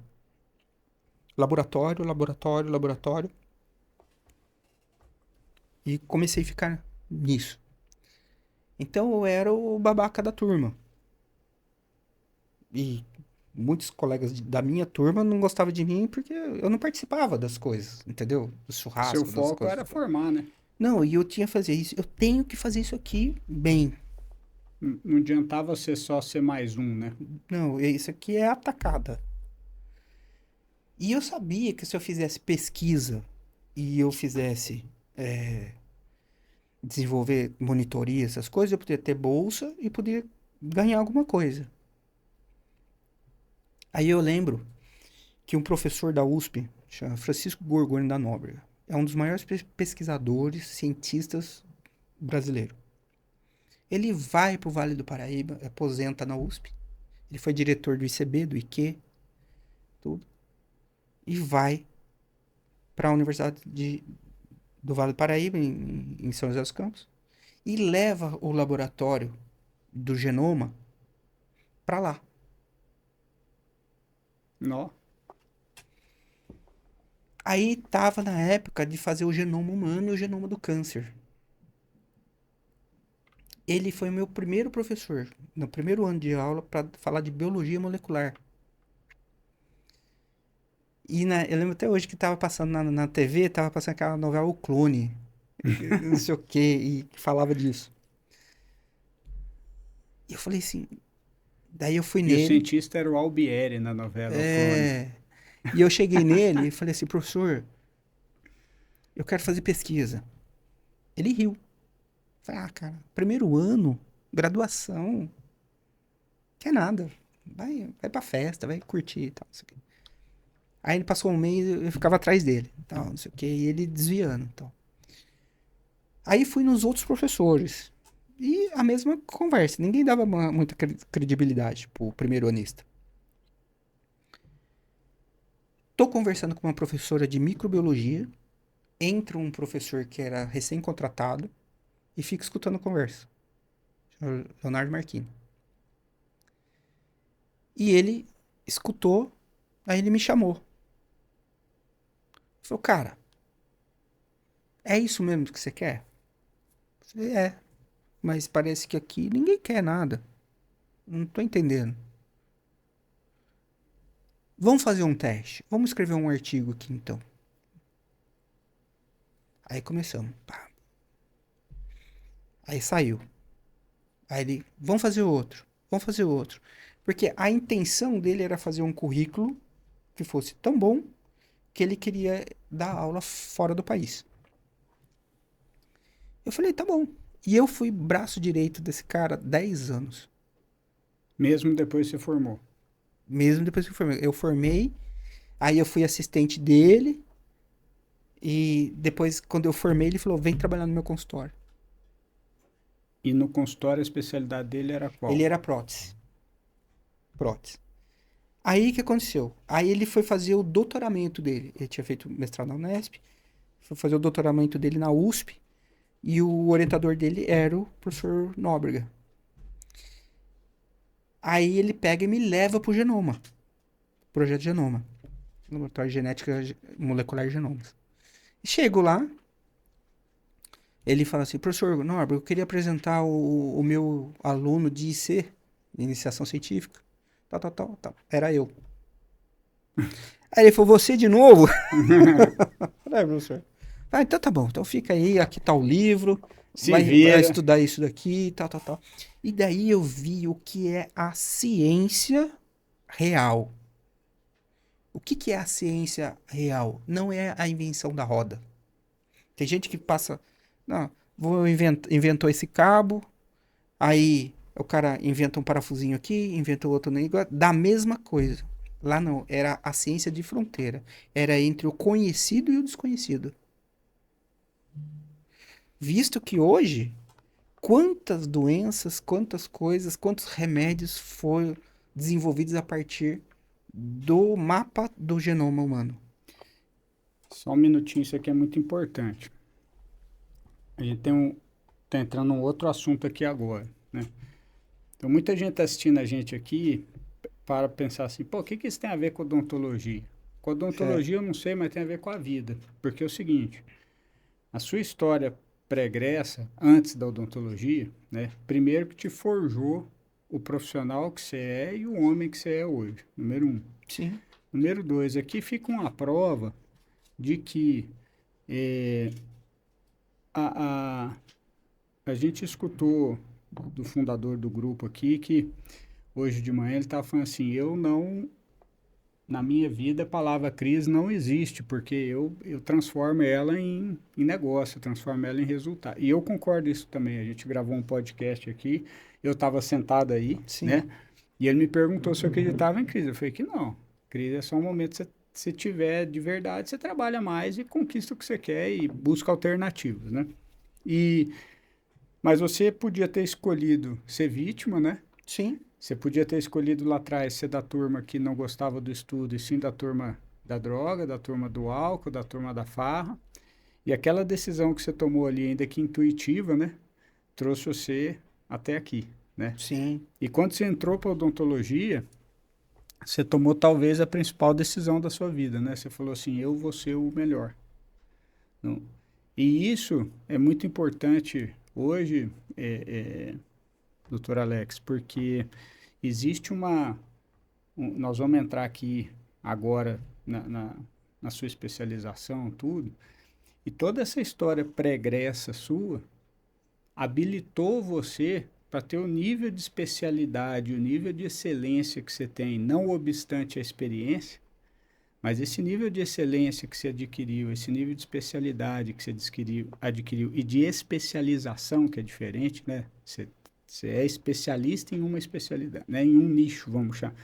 Laboratório, laboratório, laboratório. E comecei a ficar nisso. Então eu era o babaca da turma. E muitos colegas da minha turma não gostavam de mim porque eu não participava das coisas, entendeu? Do Seu churrasco, das foco coisas. era formar, né? Não, e eu tinha que fazer isso. Eu tenho que fazer isso aqui bem. Não adiantava ser só ser mais um, né? Não, isso aqui é atacada. E eu sabia que se eu fizesse pesquisa e eu fizesse desenvolver monitoria, essas coisas, eu poderia ter bolsa e poderia ganhar alguma coisa. Aí eu lembro que um professor da USP, chama Francisco Gorgoni da Nóbrega, é um dos maiores pesquisadores, cientistas brasileiros. Ele vai para o Vale do Paraíba, aposenta na USP. Ele foi diretor do ICB, do IQ, tudo. E vai para a Universidade do Vale do Paraíba, em São José dos Campos, e leva o laboratório do genoma para lá. Nó. Aí tava na época de fazer o genoma humano e o genoma do câncer. Ele foi meu primeiro professor, no primeiro ano de aula, para falar de biologia molecular. E eu lembro até hoje que tava passando na TV, tava passando aquela novela O Clone, não sei o que, e falava disso. E eu falei assim, daí eu fui E o nele, cientista era o Albieri na novela O Clone. e eu cheguei nele e falei assim, professor, eu quero fazer pesquisa. Ele riu. Falei, cara, primeiro ano, graduação, quer nada. Vai pra festa, vai curtir e tal, não sei o quê. Aí ele passou um mês, eu ficava atrás dele, tal, não sei o quê, e ele desviando, tal. Aí fui nos outros professores. E a mesma conversa, ninguém dava muita credibilidade pro primeiro anista. Tô conversando com uma professora de microbiologia, entra um professor que era recém-contratado e fica escutando a conversa. Leonardo Marquini. E ele escutou, aí ele me chamou. Falou, cara, é isso mesmo que você quer? Eu falei, mas parece que aqui ninguém quer nada. Não tô entendendo. Vamos fazer um teste. Vamos escrever um artigo aqui então. Aí começamos. Pá. Aí saiu. Aí ele, vamos fazer outro. Vamos fazer outro. Porque a intenção dele era fazer um currículo que fosse tão bom que ele queria dar aula fora do país. Eu falei, tá bom. E eu fui braço direito desse cara 10 anos. Mesmo depois você formou. Mesmo depois que eu formei. Eu formei, aí eu fui assistente dele. E depois, quando eu formei, ele falou, vem trabalhar no meu consultório. E no consultório a especialidade dele era Ele qual? era prótese. Prótese. Aí o que aconteceu? Aí ele foi fazer o doutoramento dele. Ele tinha feito mestrado na Unesp. Foi fazer o doutoramento dele na USP. E o orientador dele era o professor Nóbrega. Aí ele pega e me leva pro Genoma. Projeto Genoma. Laboratório de Genética Molecular de Genomas. Chego lá. Ele fala assim, professor Nóbrega, eu queria apresentar o meu aluno de IC, Iniciação Científica. Tal. Era eu. Aí ele falou, você de novo? É, professor. Ah, então tá bom. Então fica aí, aqui tá o livro. Se Vai vira. estudar isso daqui, tal. E daí eu vi o que é a ciência real. O que é a ciência real? Não é a invenção da roda. Tem gente que passa... Não, inventou esse cabo, aí o cara inventa um parafusinho aqui, inventa outro negócio, da mesma coisa. Lá não, era a ciência de fronteira. Era entre o conhecido e o desconhecido. Visto que hoje, quantas doenças, quantas coisas, quantos remédios foram desenvolvidos a partir do mapa do genoma humano. Só um minutinho, isso aqui é muito importante. A gente tá entrando num outro assunto aqui agora, né? Então, muita gente tá assistindo a gente aqui para pensar assim, pô, o que isso tem a ver com odontologia? Com É, odontologia eu não sei, mas tem a ver com a vida. Porque é o seguinte, a sua história pregressa, antes da odontologia, né? Primeiro que te forjou o profissional que você é e o homem que você é hoje, número um. sim. Número dois, aqui fica uma prova de que a, a, a gente escutou do fundador do grupo aqui que hoje de manhã ele estava falando assim, eu não, na minha vida a palavra crise não existe, porque eu transformo ela em negócio, eu transformo ela em resultado. E eu concordo isso também, a gente gravou um podcast aqui, eu estava sentado aí, Sim. né? E ele me perguntou se eu acreditava em crise. Eu falei que não. Crise é só um momento que você tiver de verdade, você trabalha mais e conquista o que você quer e busca alternativas, né? E, mas você podia ter escolhido ser vítima, né? Sim. Você podia ter escolhido lá atrás ser da turma que não gostava do estudo e sim da turma da droga, da turma do álcool, da turma da farra. E aquela decisão que você tomou ali, ainda que intuitiva, né? Trouxe você até aqui, né? Sim. E quando você entrou para odontologia, você tomou talvez a principal decisão da sua vida, né? Você falou assim, eu vou ser o melhor. Não. E isso é muito importante hoje, doutor Alex, porque existe nós vamos entrar aqui agora na sua especialização, tudo, e toda essa história pregressa sua habilitou você para ter o nível de especialidade, o nível de excelência que você tem, não obstante a experiência, mas esse nível de excelência que você adquiriu, esse nível de especialidade que você adquiriu e de especialização, que é diferente, né? Você é especialista em uma especialidade, né? Em um nicho, vamos chamar.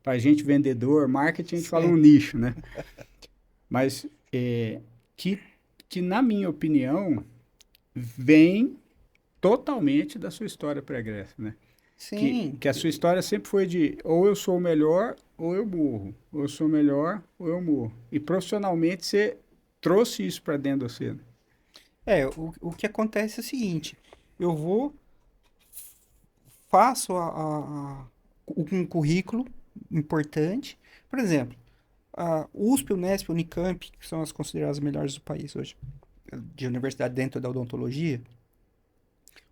Para a gente vendedor, marketing, a gente fala Sim. um nicho, né? Mas que, que, na minha opinião, vem totalmente da sua história pregressa, né? Sim. Que a sua história sempre foi de ou eu sou o melhor ou eu morro, ou eu sou o melhor ou eu morro. E profissionalmente você trouxe isso para dentro de você, né? O que acontece é o seguinte, eu vou, faço um currículo importante, por exemplo, a USP, Unesp, Unicamp, que são as consideradas melhores do país hoje, de universidade dentro da odontologia,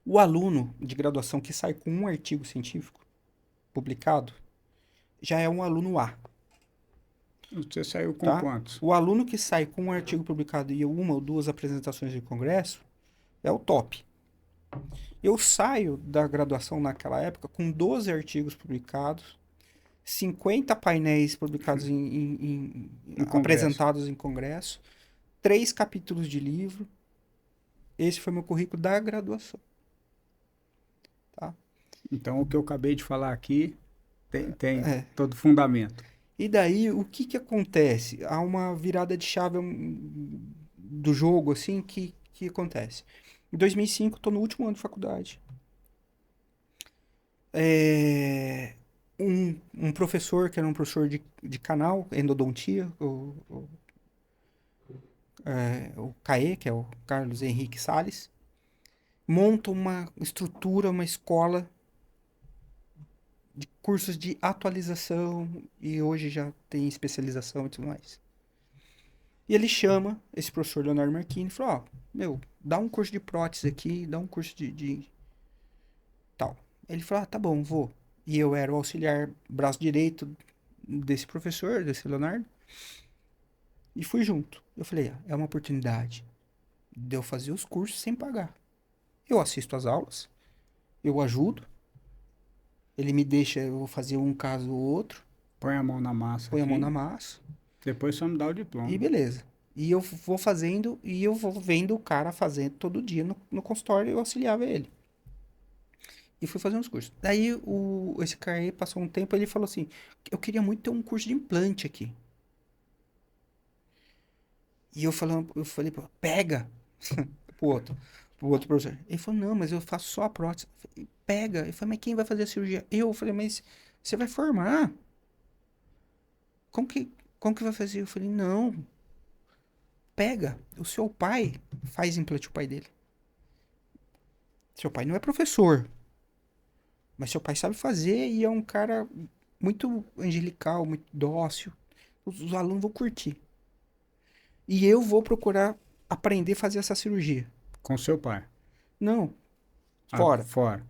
o aluno de graduação que sai com um artigo científico publicado já é um aluno A, Você saiu com tá? quantos? O aluno que sai com um artigo publicado e uma ou duas apresentações de congresso é o top. Eu saio da graduação naquela época com 12 artigos publicados, 50 painéis publicados Em congresso. apresentados em congresso, 3 capítulos de livro. Esse foi meu currículo da graduação, tá? Então, o que eu acabei de falar aqui tem É. todo fundamento. E daí, o que que acontece? Há uma virada de chave do jogo, assim, que acontece. Em 2005, estou no último ano de faculdade. É, um professor, que era um professor de canal, endodontia, o CAE, que é o Carlos Henrique Salles, monta uma estrutura, uma escola de cursos de atualização e hoje já tem especialização e tudo mais. E ele chama esse professor Leonardo Marchini e fala, ó, meu, dá um curso de prótese aqui, dá um curso de tal. Ele falou, tá bom, vou. E eu era o auxiliar braço direito desse professor, desse Leonardo, e fui junto. Eu falei, é uma oportunidade de eu fazer os cursos sem pagar. Eu assisto às aulas, eu ajudo, ele me deixa eu fazer um caso ou outro, Põe a mão na massa põe a mão na aqui, massa, depois só me dá o e diploma. beleza. E eu vou fazendo, e eu vou vendo o cara fazendo todo dia no consultório, eu auxiliava ele. E fui fazer uns cursos. Daí esse cara aí passou um tempo, ele falou assim, eu queria muito ter um curso de implante aqui. E eu falei, pô, pega pro outro professor. Ele falou, não, mas eu faço só a prótese. Eu falei, pega. Ele falou, mas quem vai fazer a cirurgia? Eu falei, mas você vai formar. Como que, como que vai fazer? Eu falei, não, pega. O seu pai faz implante, o pai dele. Seu pai não é professor, mas seu pai sabe fazer e é um cara muito angelical, muito dócil. Os alunos vão curtir. E eu vou procurar aprender a fazer essa cirurgia. Com seu pai. Não, Ah, fora. fora.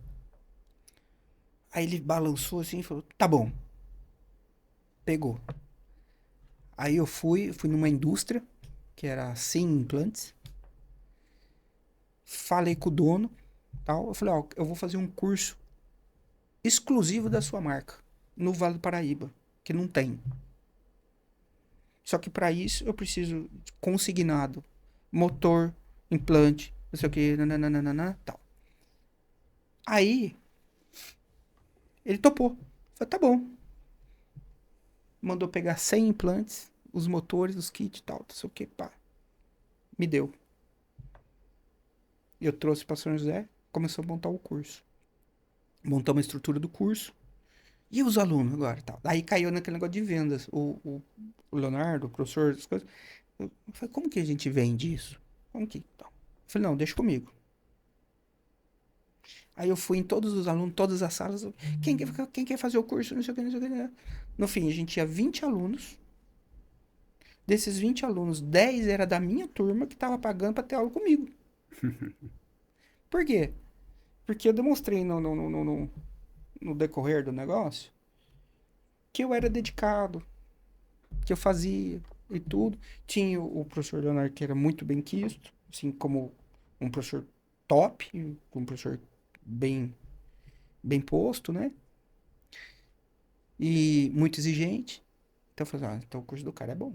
Aí ele balançou assim e falou: tá bom. Pegou. Aí eu fui numa indústria, que era 100 implantes. falei com o dono, tal. Eu falei, ó, eu vou fazer um curso exclusivo da sua marca no Vale do Paraíba, que não tem. Só que para isso eu preciso de consignado, motor, implante, não sei o que, nananana, tal. Aí ele topou. Falei, tá bom. Mandou pegar 100 implantes, os motores, os kits e tal, não sei o que, pá. Me deu. Eu trouxe para São José, começou a montar o curso. Montamos a estrutura do curso. E os alunos agora, tal. Aí caiu naquele negócio de vendas. O Leonardo, o professor, as coisas. Eu falei, como que a gente vende isso? Como que? Tal. Eu falei, não, deixa comigo. Aí eu fui em todos os alunos, todas as salas. Quem quer fazer o curso? Não sei o que, não sei o que. No fim, a gente tinha 20 alunos. Desses 20 alunos, 10 era da minha turma que estava pagando para ter aula comigo. Por quê? Porque eu demonstrei no decorrer do negócio que eu era dedicado, que eu fazia e tudo. Tinha o professor Leonardo, que era muito bem quisto, assim, como um professor top, um professor bem, bem posto, né? E muito exigente. Então eu falei, então o curso do cara é bom.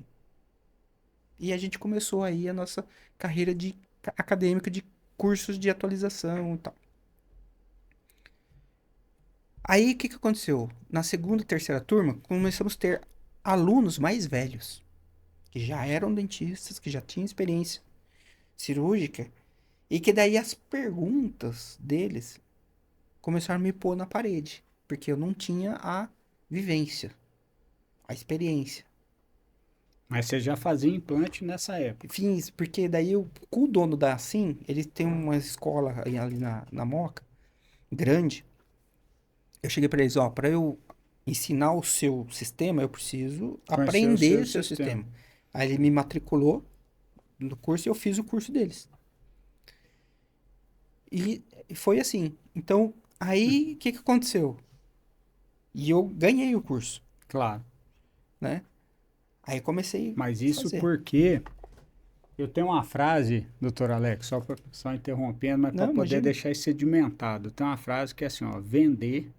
E a gente começou aí a nossa carreira de acadêmica de cursos de atualização e tal. Aí o que aconteceu? Na segunda e terceira turma, começamos a ter alunos mais velhos, que já eram dentistas, que já tinham experiência cirúrgica, e que daí as perguntas deles começaram a me pôr na parede, porque eu não tinha a vivência, a experiência. Mas você já fazia implante nessa época. Fiz, porque daí com o dono da Assim, ele tem uma escola ali na Moca, grande. Eu cheguei para eles, ó, para eu ensinar o seu sistema, eu preciso Conhecer o aprender seu o seu sistema. sistema. Aí ele me matriculou no curso e eu fiz o curso deles. E foi assim. Então, aí o que aconteceu? E eu ganhei o curso, Claro. né? Aí comecei Mas a isso fazer. porque eu tenho uma frase, doutor Alex, só interrompendo, mas para Não, poder imagina. deixar isso sedimentado. Tem uma frase que é assim, ó, vender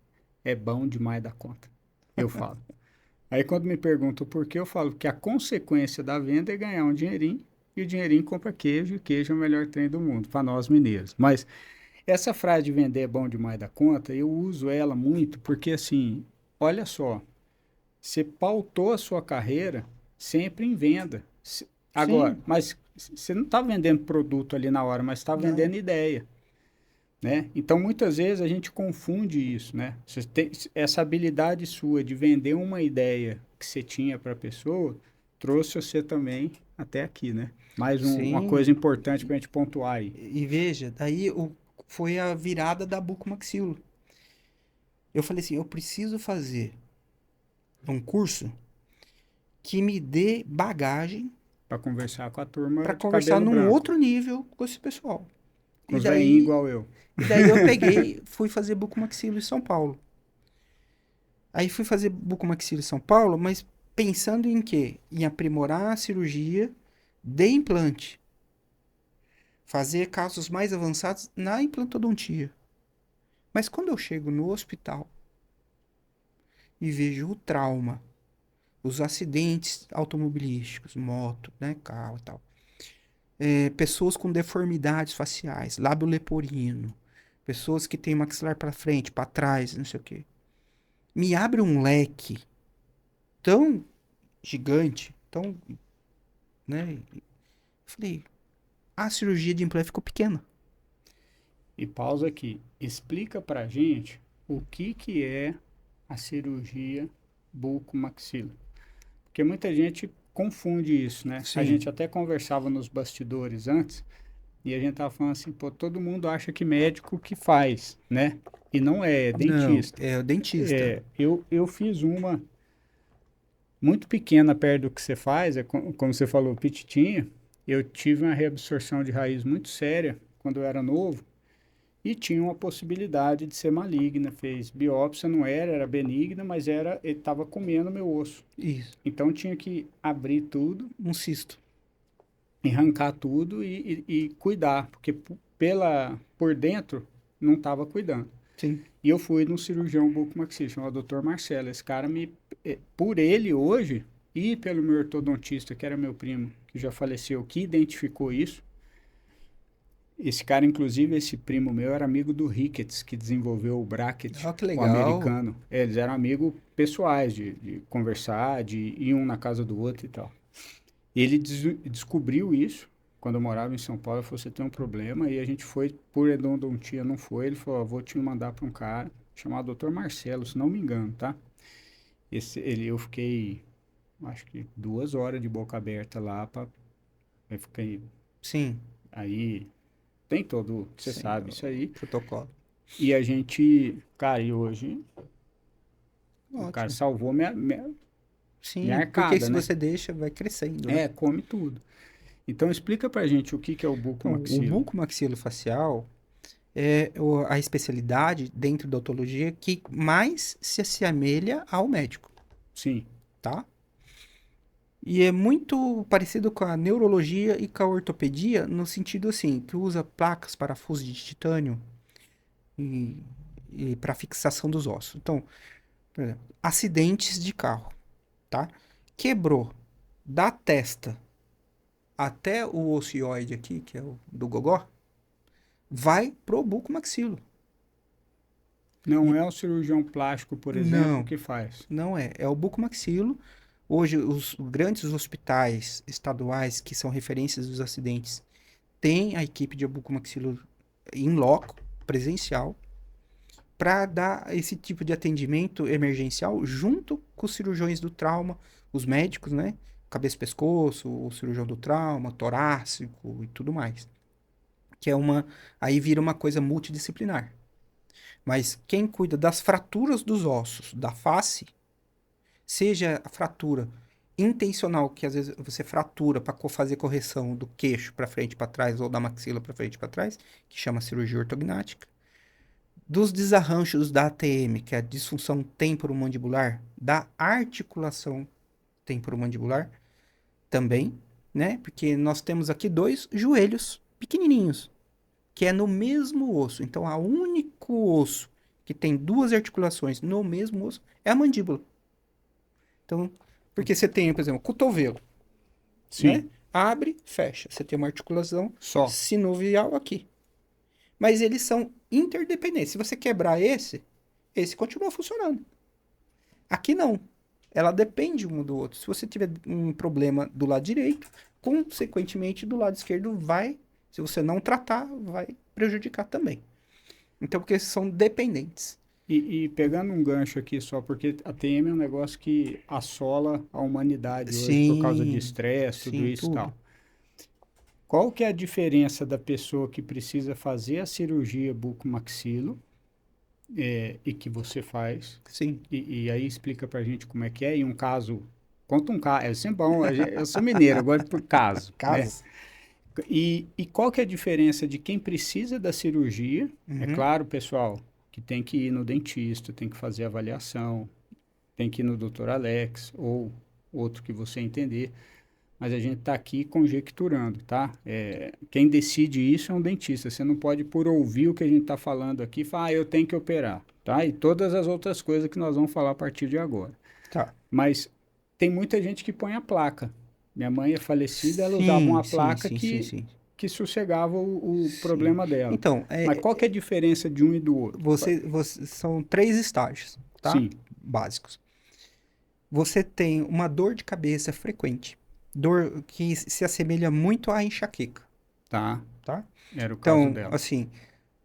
é bom demais da conta. Eu falo. Aí quando me perguntam por que, eu falo que a consequência da venda é ganhar um dinheirinho e o dinheirinho compra queijo e queijo é o melhor trem do mundo, para nós mineiros. Mas essa frase de vender é bom demais da conta, eu uso ela muito porque assim, olha só, você pautou a sua carreira sempre em venda. Agora, Sim, mas você não está vendendo produto ali na hora, mas está não. vendendo ideia, né? Então, muitas vezes a gente confunde isso, né? Você tem, essa habilidade sua de vender uma ideia que você tinha para a pessoa, trouxe você também até aqui, né? Uma Sim. coisa importante para a gente pontuar aí. E veja, daí foi a virada da bucomaxilo. Eu falei assim, eu preciso fazer um curso que me dê bagagem Para conversar com a turma para de conversar cabelo num branco, outro nível com esse pessoal. com E os veinhos daí, igual eu. e daí eu peguei, fui fazer bucomaxilo em São Paulo. Aí fui fazer bucomaxilo em São Paulo, mas pensando em quê? Em aprimorar a cirurgia de implante. Fazer casos mais avançados na implantodontia. Mas quando eu chego no hospital e vejo o trauma, os acidentes automobilísticos, moto, né, carro e tal, pessoas com deformidades faciais, lábio leporino, pessoas que têm maxilar para frente, para trás, não sei o quê. Me abre um leque tão gigante, tão, né? Falei, a cirurgia de implante ficou pequena. E pausa aqui. Explica para gente o que é a cirurgia bucomaxila. Porque muita gente confunde isso, né? A Sim. gente até conversava nos bastidores antes e a gente tava falando assim, pô, todo mundo acha que médico que faz, né? E não é, é Não, dentista. é o dentista. Eu fiz uma muito pequena perto do que você faz, como você falou, pititinha. Eu tive uma reabsorção de raiz muito séria quando eu era novo e tinha uma possibilidade de ser maligna. Fez biópsia, não era, era benigna, mas era, ele estava comendo meu osso. Isso. Então tinha que abrir tudo Um cisto. arrancar tudo e cuidar, porque por dentro não estava cuidando. Sim. E eu fui num cirurgião bucomaxilo, chamado Dr. Marcelo. Esse cara por ele hoje, e pelo meu ortodontista, que era meu primo, que já faleceu, que identificou isso. Esse cara, inclusive, esse primo meu, era amigo do Ricketts, que desenvolveu o bracket, Ah, que o legal. americano. Eles eram amigos pessoais, de conversar, de ir um na casa do outro e tal. E ele descobriu isso quando eu morava em São Paulo. Ele falou: você tem um problema. E a gente foi, por endodontia, não foi. Ele falou: vou te mandar para um cara chamado Dr. Marcelo, se não me engano, tá? Eu fiquei, acho que 2 horas de boca aberta lá. Eu fiquei. Sim. Aí tem todo, você Sim, sabe, isso o aí. protocolo. E a gente, cara, e hoje o cara Ótimo. salvou minha Sim, porque arcada, se né? você deixa, vai crescendo, né? Come tudo. Então explica pra gente o que que é o Então, o bucomaxilo. bucomaxilofacial é a especialidade dentro da odontologia que mais se assemelha ao médico, Sim, tá? E é muito parecido com a neurologia e com a ortopedia, no sentido assim, que usa placas, parafusos de titânio e, e para fixação dos ossos. Então, por exemplo, acidentes de carro, tá? Quebrou da testa até o ocioide aqui, que é o do gogó, vai pro bucomaxilo. não E é o cirurgião plástico, por exemplo, não, que faz. não é. É o bucomaxilo. Hoje, os grandes hospitais estaduais que são referências dos acidentes têm a equipe de bucomaxilo em loco, presencial, para dar esse tipo de atendimento emergencial junto com os cirurgiões do trauma, os médicos, né? Cabeça e pescoço, o cirurgião do trauma, torácico e tudo mais. Que é uma. Aí vira uma coisa multidisciplinar. Mas quem cuida das fraturas dos ossos da face, seja a fratura intencional, que às vezes você fratura para fazer correção do queixo para frente e para trás ou da maxila para frente e para trás, que chama cirurgia ortognática, dos desarranjos da ATM, que é a disfunção temporomandibular, da articulação temporomandibular também, né? Porque nós temos aqui dois joelhos pequenininhos, que é no mesmo osso. Então, o único osso que tem duas articulações no mesmo osso é a mandíbula. Então, porque você tem, por exemplo, o cotovelo, né? Sim, Abre, fecha. Você tem uma articulação só. sinovial aqui. Mas eles são interdependentes. Se você quebrar esse continua funcionando. Aqui não. Ela depende um do outro. Se você tiver um problema do lado direito, consequentemente do lado esquerdo vai, se você não tratar, vai prejudicar também. Então, porque são dependentes. E pegando um gancho aqui só, porque a TM é um negócio que assola a humanidade hoje por causa de Sim, estresse, tudo sim, isso e tudo. tal. Qual que é a diferença da pessoa que precisa fazer a cirurgia bucomaxilo e que você faz? Sim. E aí explica pra gente como é que é. E um caso, conta um caso, é sempre bom, eu sou mineiro, eu gosto por caso, né? Caso. E qual que é a diferença de quem precisa da cirurgia? É Uhum. claro, pessoal, que tem que ir no dentista, tem que fazer avaliação, tem que ir no Dr. Alex ou outro que você entender. Mas a gente está aqui conjecturando, tá? Quem decide isso é um dentista. Você não pode, por ouvir o que a gente está falando aqui, falar, eu tenho que operar, tá? E todas as outras coisas que nós vamos falar a partir de agora. Tá. Mas tem muita gente que põe a placa. Minha mãe é falecida, ela usava Sim, uma sim, placa sim, sim, sim. que sossegava o Sim. problema dela. Então, Mas qual que é a diferença de um e do outro? são três estágios, tá? Sim, Básicos. Você tem uma dor de cabeça frequente, dor que se assemelha muito à enxaqueca, tá. tá? Era o caso Então, dela. assim,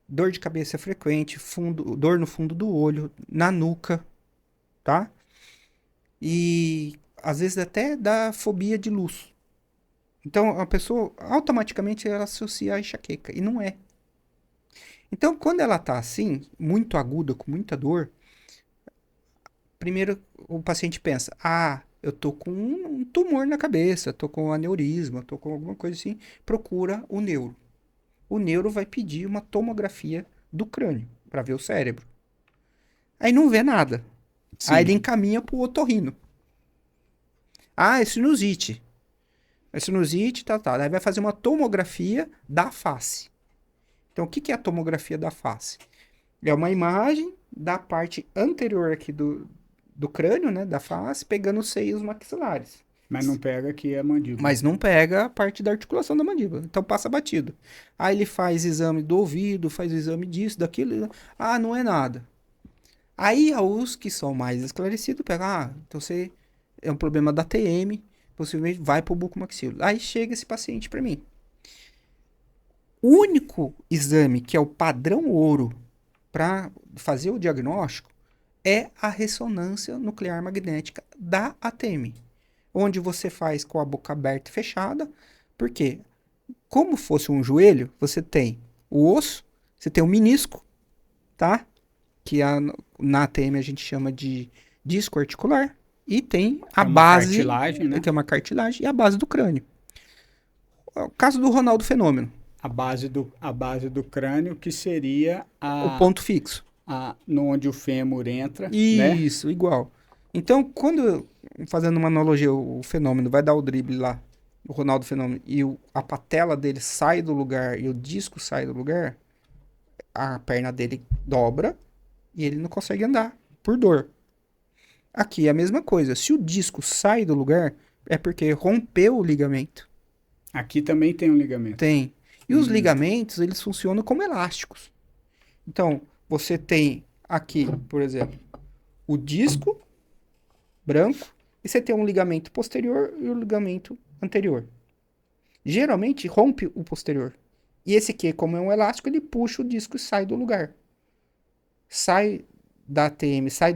dor de cabeça frequente, dor no fundo do olho, na nuca, tá? E às vezes até dá fobia de luz. Então, a pessoa automaticamente ela associa a enxaqueca, e não é. Então, quando ela tá assim, muito aguda, com muita dor, primeiro o paciente pensa: ah, eu tô com um tumor na cabeça, tô com um aneurisma, tô com alguma coisa assim. Procura o neuro. O neuro vai pedir uma tomografia do crânio para ver o cérebro. Aí não vê nada. Aí ele Sim, encaminha pro otorrino. Ah, é sinusite. É sinusite, tá. Daí vai fazer uma tomografia da face. Então, o que que é a tomografia da face? É uma imagem da parte anterior aqui do crânio, né, da face, pegando os seios maxilares. Mas não pega aqui a mandíbula. Mas não pega a parte da articulação da mandíbula. Então passa batido. Aí ele faz exame do ouvido, faz o exame disso, daquilo. Ah, não é nada. Aí os que são mais esclarecidos pegam, então você é um problema da TM, possivelmente vai pro bucomaxilo. Aí chega esse paciente para mim. O único exame que é o padrão ouro para fazer o diagnóstico é a ressonância nuclear magnética da ATM, onde você faz com a boca aberta e fechada, porque como fosse um joelho, você tem o osso, você tem o menisco, tá? Que na ATM a gente chama de disco articular, e tem a base, cartilagem, né? que é uma cartilagem, e a base do crânio. O caso do Ronaldo Fenômeno. A base do crânio, que seria O ponto fixo. onde o fêmur entra, né? Isso, igual. Então, quando, fazendo uma analogia, o Fenômeno vai dar o drible lá, o Ronaldo Fenômeno, e a patela dele sai do lugar e o disco sai do lugar, a perna dele dobra e ele não consegue andar por dor. Aqui é a mesma coisa. Se o disco sai do lugar, é porque rompeu o ligamento. Aqui também tem um ligamento. Tem. E os ligamentos, eles funcionam como elásticos. Então, você tem aqui, por exemplo, o disco branco, e você tem um ligamento posterior e um ligamento anterior. Geralmente rompe o posterior. E esse aqui, como é um elástico, ele puxa o disco e sai do lugar. Sai da ATM, sai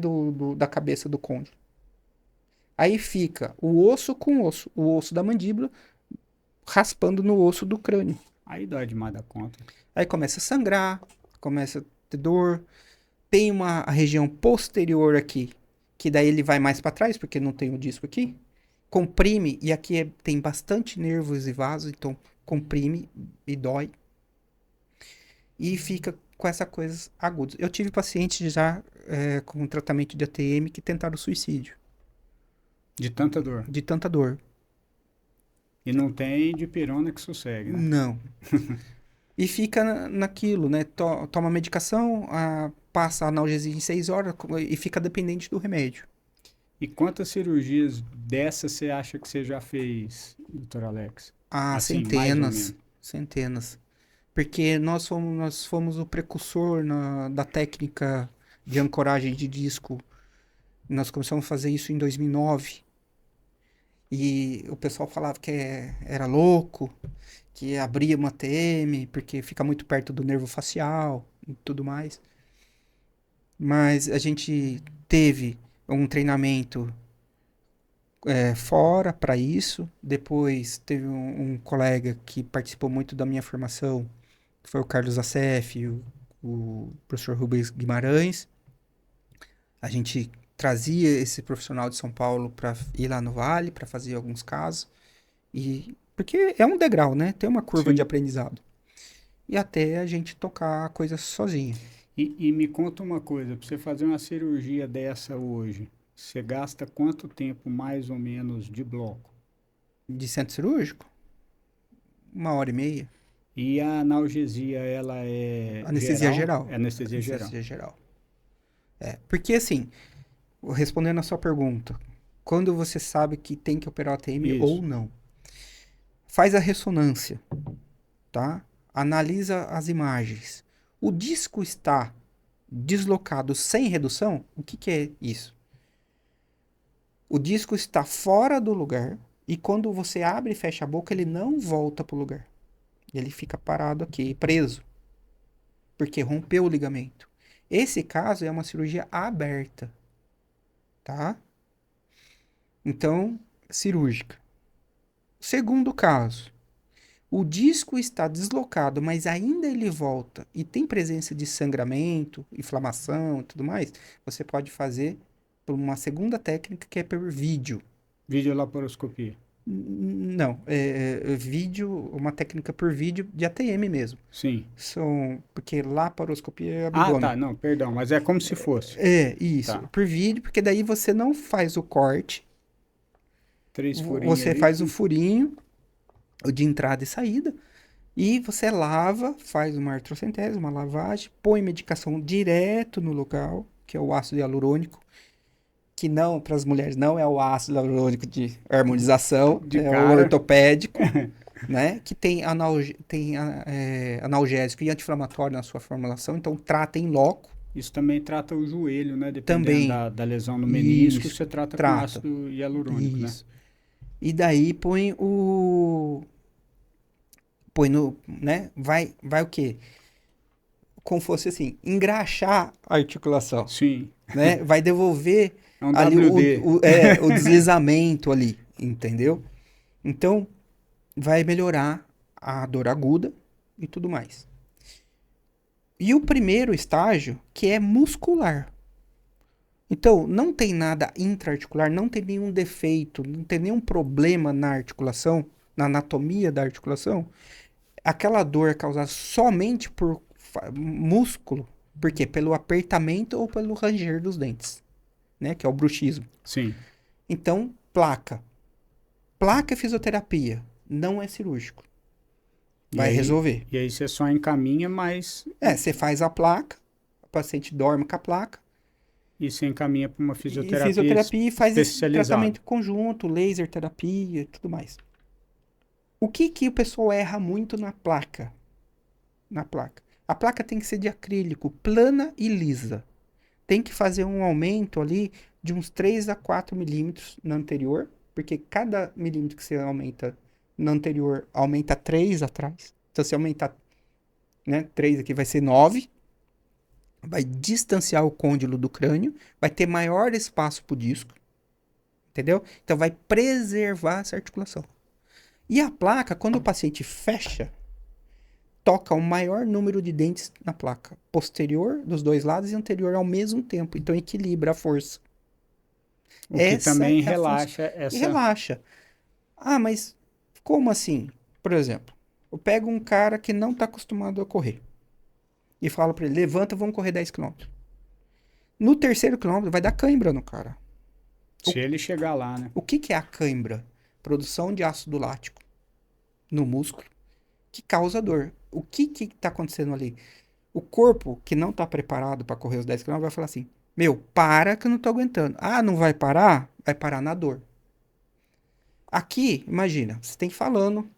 da cabeça do côndilo. Aí fica o osso com o osso da mandíbula raspando no osso do crânio. Aí dói demais da conta. Aí começa a sangrar, começa a ter dor. Tem a região posterior aqui, que daí ele vai mais para trás, porque não tem o disco aqui. Comprime, e aqui tem bastante nervos e vasos, então comprime e dói. E fica com essa coisa aguda. Eu tive pacientes já com tratamento de ATM que tentaram suicídio. De tanta dor. De tanta dor. E não tem dipirona que sossegue, né? Não. E fica naquilo, né? Toma medicação, passa analgesia em 6 horas e fica dependente do remédio. E quantas cirurgias dessas você acha que você já fez, doutor Alex? Assim, mais ou Centenas. menos. Centenas. Porque nós fomos o precursor da técnica de ancoragem de disco. Nós começamos a fazer isso em 2009. E o pessoal falava que era louco, que abria uma TM, porque fica muito perto do nervo facial e tudo mais. Mas a gente teve um treinamento fora para isso. Depois teve um colega que participou muito da minha formação, que foi o Carlos Acef, o professor Rubens Guimarães. A gente trazia esse profissional de São Paulo para ir lá no Vale, para fazer alguns casos. Porque é um degrau, né? Tem uma curva Sim. de aprendizado. E até a gente tocar a coisa sozinho. E me conta uma coisa, para você fazer uma cirurgia dessa hoje, você gasta quanto tempo mais ou menos de bloco? De centro cirúrgico? 1h30. E a analgesia, ela é Anestesia geral. É anestesia geral. Anestesia geral. Porque assim, respondendo a sua pergunta, quando você sabe que tem que operar o ATM Isso. ou não, faz a ressonância, tá? Analisa as imagens. O disco está deslocado sem redução? O que é isso? O disco está fora do lugar e quando você abre e fecha a boca, ele não volta para o lugar. Ele fica parado aqui, preso. Porque rompeu o ligamento. Esse caso é uma cirurgia aberta. Tá? Então, cirúrgica. Segundo caso. O disco está deslocado, mas ainda ele volta e tem presença de sangramento, inflamação e tudo mais, você pode fazer por uma segunda técnica que é por vídeo. Videolaparoscopia. Não, vídeo, uma técnica por vídeo de ATM mesmo. Sim. Porque laparoscopia é abdômen. Ah, tá, não, perdão, mas é como se fosse. Isso, Tá. por vídeo, porque daí você não faz o corte, 3 furinhos você ali. faz o furinho o de entrada e saída, e você lava, faz uma artrocentese, uma lavagem, põe medicação direto no local, que é o ácido hialurônico, que não, para as mulheres, não é o ácido hialurônico de harmonização, De é o cara. ortopédico, né? Que tem, analgésico e anti-inflamatório na sua formulação, então trata em loco Isso também trata o joelho, né? Dependendo também. da lesão no menisco, Isso, você trata com trata. ácido hialurônico, né? Isso. E daí põe no, né? Vai o quê? Como fosse assim, engraxar a articulação, Sim, né? Vai devolver é um ali WD. o deslizamento ali, entendeu? Então, vai melhorar a dor aguda e tudo mais. E o primeiro estágio, que é muscular. Então, não tem nada intra-articular, não tem nenhum defeito, não tem nenhum problema na articulação, na anatomia da articulação. Aquela dor é causada somente por músculo, por quê? Pelo apertamento ou pelo ranger dos dentes, né? Que é o bruxismo. Sim. Então, placa. Placa é fisioterapia, não é cirúrgico. E Vai aí, resolver. e aí você só encaminha, mas Você faz a placa, o paciente dorme com a placa, e você encaminha para uma e fisioterapia fisioterapia e faz esse especializada. tratamento conjunto, laser terapia e tudo mais. O que o pessoal erra muito na placa? Na placa. A placa tem que ser de acrílico, plana e lisa. Tem que fazer um aumento ali de uns 3 a 4 milímetros no anterior, porque cada milímetro que você aumenta no anterior aumenta 3 atrás. Então, se aumentar, né, 3 aqui vai ser 9, vai distanciar o côndilo do crânio, vai ter maior espaço para o disco, entendeu? Então, vai preservar essa articulação. E a placa, quando o paciente fecha, toca o maior número de dentes na placa, posterior dos dois lados e anterior ao mesmo tempo. Então, equilibra a força. O que Essa também é a função. relaxa E essa. relaxa. Ah, mas como assim? Por exemplo, eu pego um cara que não está acostumado a correr e falo para ele, levanta, vamos correr 10 quilômetros. No terceiro quilômetro vai dar cãibra no cara. O, Se ele chegar lá, né? o que é a cãibra? Produção de ácido lático no músculo que causa dor. O que está acontecendo ali? O corpo que não está preparado para correr os 10 quilômetros vai falar assim, meu, para que eu não estou aguentando. Ah, não vai parar? Vai parar na dor. Aqui, imagina, você tem falando,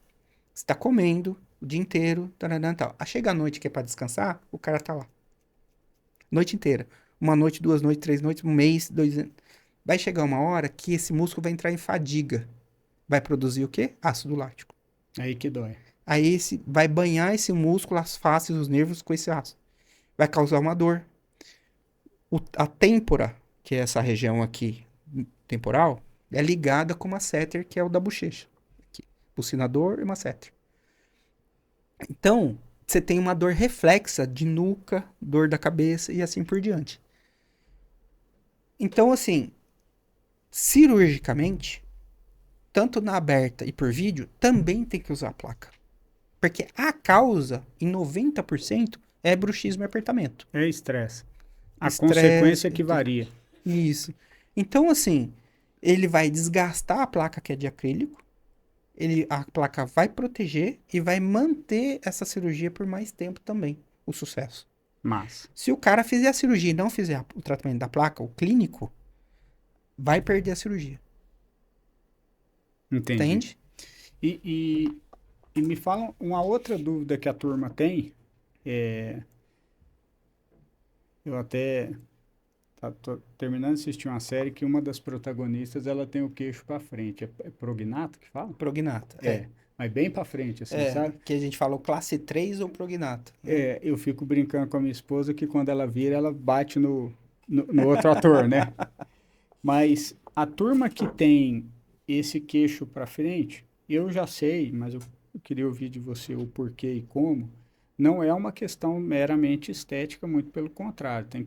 você tá comendo o dia inteiro, taranã, tal. A chega a noite que é pra descansar, o cara tá lá. Noite inteira. Uma noite, 2 noites, 3 noites, um mês, 2 anos. Vai chegar uma hora que esse músculo vai entrar em fadiga. Vai produzir o quê? Ácido lático. Aí que dói. Aí vai banhar esse músculo, as faces, os nervos com esse ácido. Vai causar uma dor. A têmpora, que é essa região aqui temporal, é ligada com uma masseter, que é o da bochecha. Aqui. Bucinador e masseter. Então, você tem uma dor reflexa de nuca, dor da cabeça e assim por diante. Então, assim, cirurgicamente, tanto na aberta e por vídeo, também tem que usar a placa. Porque a causa, em 90%, é bruxismo e apertamento. É estresse. A Estresse consequência é e que tudo. varia. Isso. Então, assim, ele vai desgastar a placa que é de acrílico, a placa vai proteger e vai manter essa cirurgia por mais tempo também, o sucesso. Mas, Se o cara fizer a cirurgia e não fizer o tratamento da placa, o clínico, vai perder a cirurgia. entendi. Entende? E, e, e me fala uma outra dúvida que a turma tem. Eu até tô terminando de assistir uma série que uma das protagonistas ela tem o queixo para frente. É prognato que fala? Prognata. É, mas bem para frente, assim, sabe? Que a gente falou classe 3 ou prognata. Né? Eu fico brincando com a minha esposa que quando ela vira, ela bate no outro ator, né? Mas a turma que tem esse queixo para frente, eu já sei, mas eu queria ouvir de você o porquê e como. Não é uma questão meramente estética, muito pelo contrário. Tem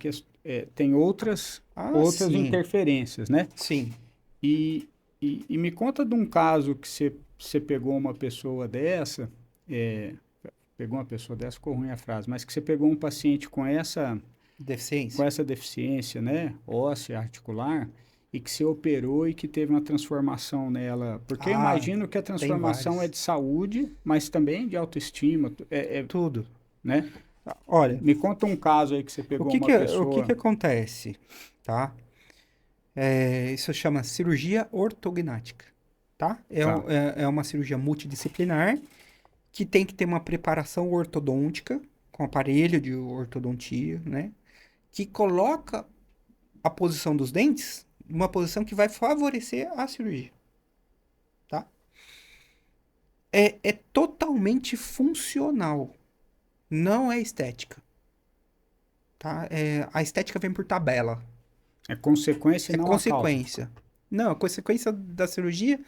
Ah, outras sim. interferências, né? Sim. E, e me conta de um caso que você pegou uma pessoa dessa, pegou uma pessoa dessa, ficou ruim a frase, mas que você pegou um paciente com Deficiência. essa deficiência, né, óssea, articular, e que você operou e que teve uma transformação nela? Porque eu imagino que a transformação é de saúde, mas também de autoestima, tudo. né? Olha, Me conta um caso aí que você pegou uma o que pessoa... que acontece, tá? Isso chama cirurgia ortognática, tá? Tá. É uma cirurgia multidisciplinar que tem que ter uma preparação ortodôntica, com aparelho de ortodontia, né? Que coloca a posição dos dentes numa posição que vai favorecer a cirurgia, tá? É totalmente funcional, não é estética, tá? A estética vem por tabela, É consequência e é não a causa. consequência. Não, a consequência da cirurgia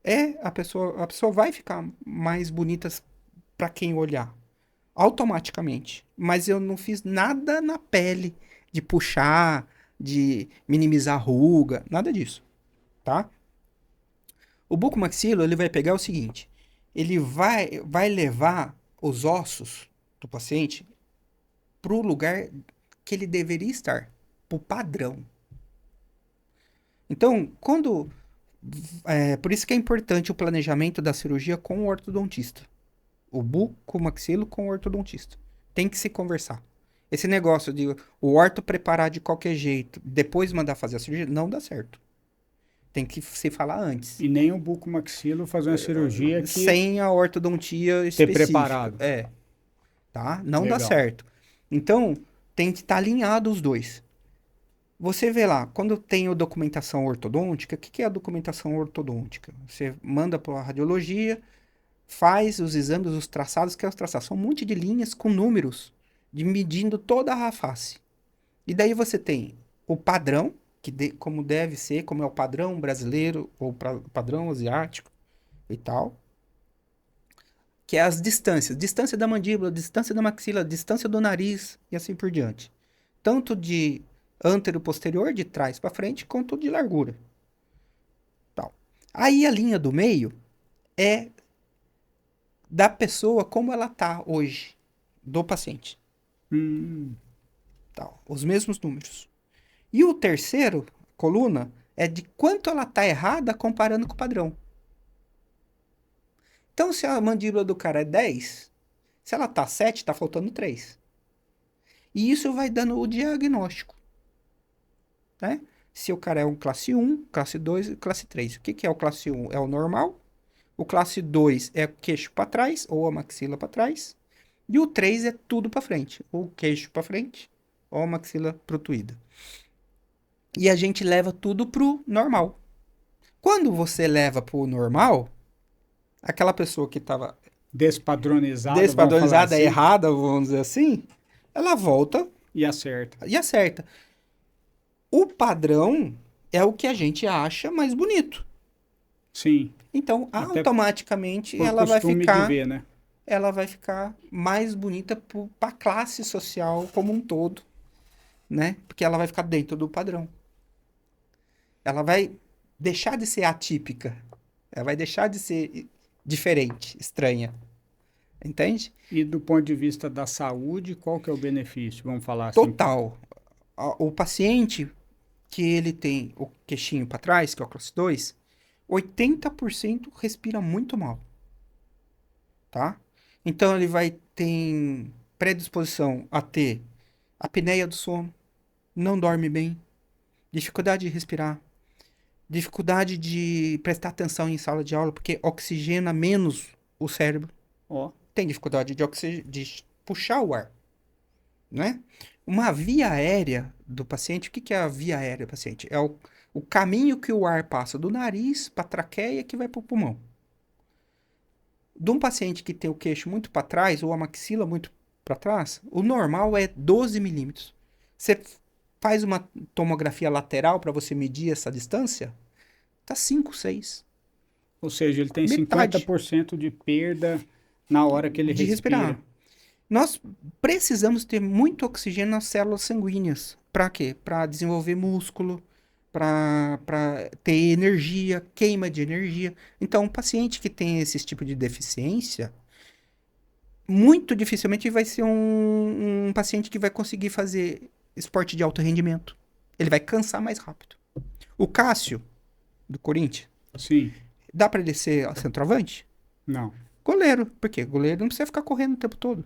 é a pessoa vai ficar mais bonita para quem olhar, automaticamente. Mas eu não fiz nada na pele de puxar, de minimizar a ruga, nada disso, tá? O bucomaxilo, ele vai pegar o seguinte, ele vai levar os ossos do paciente para o lugar que ele deveria estar, para o padrão. Então, por isso que é importante o planejamento da cirurgia com o ortodontista. O bucomaxilo com o ortodontista. Tem que se conversar. Esse negócio de o orto preparar de qualquer jeito, depois mandar fazer a cirurgia, não dá certo. Tem que se falar antes. E nem o bucomaxilo fazer uma cirurgia que... Sem a ortodontia ter específica. preparado. Tá? Não Legal. dá certo. Então, tem que estar alinhado os dois. Você vê lá, quando tem a documentação ortodôntica, o que é a documentação ortodôntica? Você manda para a radiologia, faz os exames, os traçados, que é os traçados. São um monte de linhas com números, medindo toda a face. E daí você tem o padrão, como deve ser, como é o padrão brasileiro, ou padrão asiático e tal. Que é as distâncias. Distância da mandíbula, distância da maxila, distância do nariz e assim por diante. Tanto de antero-posterior, de trás para frente, quanto de largura. Tal. Aí a linha do meio é da pessoa como ela tá hoje, do paciente. Tal. Os mesmos números. E o terceiro, coluna, é de quanto ela tá errada comparando com o padrão. Então, se a mandíbula do cara é 10, se ela tá 7, tá faltando 3. E isso vai dando o diagnóstico. Né? Se o cara é um classe 1, classe 2 e classe 3. O que é o classe 1? É o normal. O classe 2 é o queixo para trás, ou a maxila para trás. E o 3 é tudo para frente. Ou o queixo para frente, ou a maxila protuída. E a gente leva tudo pro normal. Quando você leva pro normal, aquela pessoa que estava despadronizada, assim, errada, vamos dizer assim, ela volta e acerta. O padrão é o que a gente acha mais bonito. Sim. Então, até automaticamente, ela vai ficar mais bonita para a classe social como um todo, né? Porque ela vai ficar dentro do padrão. Ela vai deixar de ser atípica. Ela vai deixar de ser diferente, estranha. Entende? E do ponto de vista da saúde, qual que é o benefício? Vamos falar assim. Total. O paciente que ele tem o queixinho para trás, que é o classe 2, 80% respira muito mal. Tá? Então ele vai ter predisposição a ter apneia do sono, não dorme bem, dificuldade de respirar, dificuldade de prestar atenção em sala de aula, porque oxigena menos o cérebro. Tem dificuldade de puxar o ar, né? Uma via aérea do paciente, o que é a via aérea do paciente? É o caminho que o ar passa do nariz para a traqueia que vai para o pulmão. De um paciente que tem o queixo muito para trás ou a maxila muito para trás, o normal é 12 milímetros. Você faz uma tomografia lateral para você medir essa distância, tá 5, 6. Ou seja, ele tem metade. 50% de perda na hora que ele respira. Nós precisamos ter muito oxigênio nas células sanguíneas. Para quê? Para desenvolver músculo, para ter energia, queima de energia. Então, um paciente que tem esse tipo de deficiência, muito dificilmente vai ser um paciente que vai conseguir fazer esporte de alto rendimento. Ele vai cansar mais rápido. O Cássio, do Corinthians, Sim. dá pra ele ser centroavante? Não. Goleiro. Por quê? Goleiro não precisa ficar correndo o tempo todo.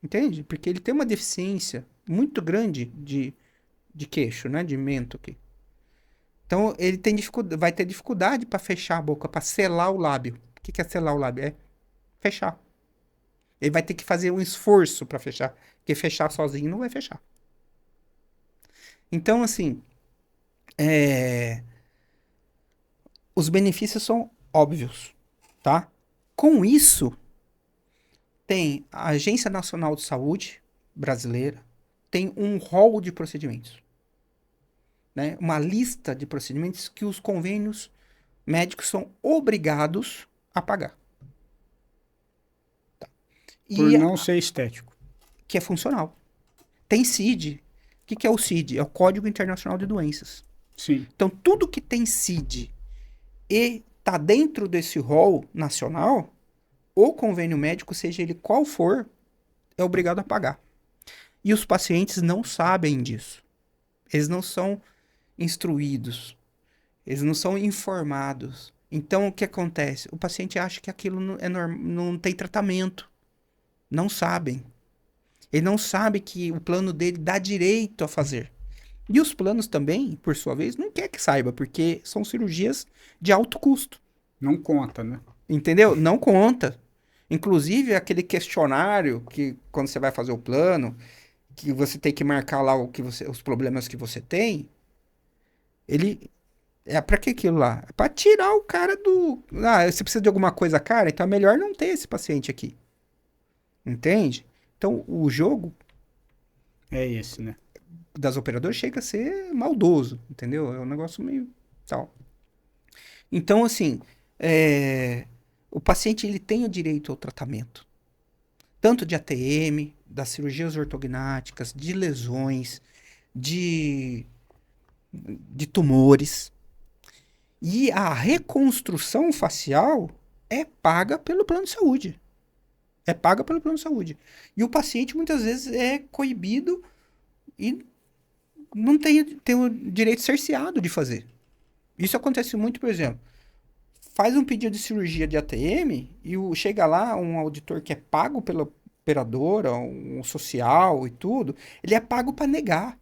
Entende? Porque ele tem uma deficiência muito grande de queixo, né? De mento aqui. Então, ele tem vai ter dificuldade pra fechar a boca, pra selar o lábio. O que que é selar o lábio? É fechar. Ele vai ter que fazer um esforço pra fechar. Porque fechar sozinho não vai fechar. Então, assim, os benefícios são óbvios, tá? Com isso, tem a Agência Nacional de Saúde brasileira, tem um rol de procedimentos, né? Uma lista de procedimentos que os convênios médicos são obrigados a pagar. Por E não ser estético. que é funcional. Tem CID. O que que é o CID? É o Código Internacional de Doenças. Sim. Então, tudo que tem CID e tá dentro desse rol nacional, o convênio médico, seja ele qual for, é obrigado a pagar. E os pacientes não sabem disso. Eles não são instruídos. Eles não são informados. Então, o que acontece? O paciente acha que aquilo não tem tratamento. Não sabem. Ele não sabe que o plano dele dá direito a fazer. E os planos também, por sua vez, não quer que saiba, porque são cirurgias de alto custo. Não conta, né? Entendeu? Não conta. Inclusive, aquele questionário que, quando você vai fazer o plano, que você tem que marcar lá os problemas que você tem, ele. É pra que aquilo lá? É pra tirar o cara do. Ah, você precisa de alguma coisa, cara, então é melhor não ter esse paciente aqui. Entende? Então, o jogo É esse, né? das operadoras chega a ser maldoso, entendeu? É um negócio meio tal. Então, assim, o paciente ele tem o direito ao tratamento, tanto de ATM, das cirurgias ortognáticas, de lesões, de tumores. E a reconstrução facial é paga pelo plano de saúde. É paga pelo plano de saúde. E o paciente muitas vezes é coibido e não tem o direito cerceado de fazer. Isso acontece muito, por exemplo, faz um pedido de cirurgia de ATM e chega lá um auditor que é pago pela operadora, um social e tudo, ele é pago para negar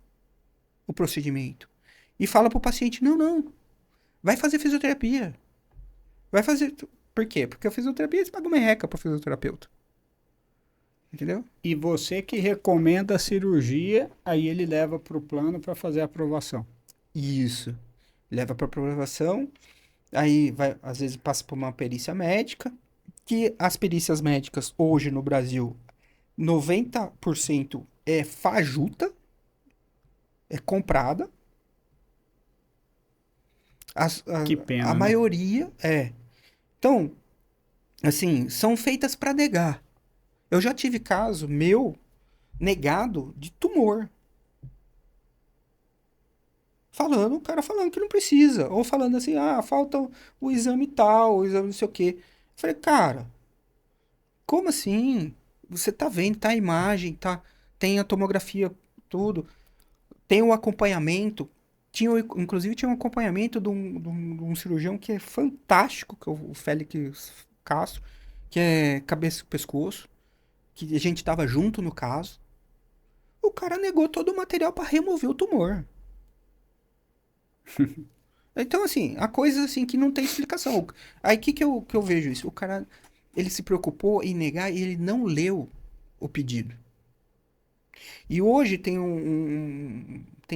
o procedimento. E fala pro paciente, não, vai fazer fisioterapia. Vai fazer... Por quê? Porque a fisioterapia eles pagam merreca pro fisioterapeuta. Entendeu? E você que recomenda a cirurgia, aí ele leva para o plano para fazer a aprovação. Isso. Leva para aprovação, aí vai, às vezes passa por uma perícia médica, que as perícias médicas hoje no Brasil, 90% é fajuta, é comprada. Que pena, A né? maioria é. Então, assim, são feitas para negar. Eu já tive caso meu negado de tumor. O cara falando que não precisa. Ou falando assim, falta o exame tal, o exame não sei o quê. Eu falei, cara, como assim? Você tá vendo, tá a imagem, tem a tomografia, tudo. Tem o acompanhamento. Inclusive tinha um acompanhamento de um cirurgião que é fantástico, que é o Félix Castro, que é cabeça e pescoço, que a gente tava junto no caso. O cara negou todo o material para remover o tumor. Então, assim, há coisas assim que não tem explicação. Aí, que eu vejo isso? O cara, ele se preocupou em negar e ele não leu o pedido. E hoje tem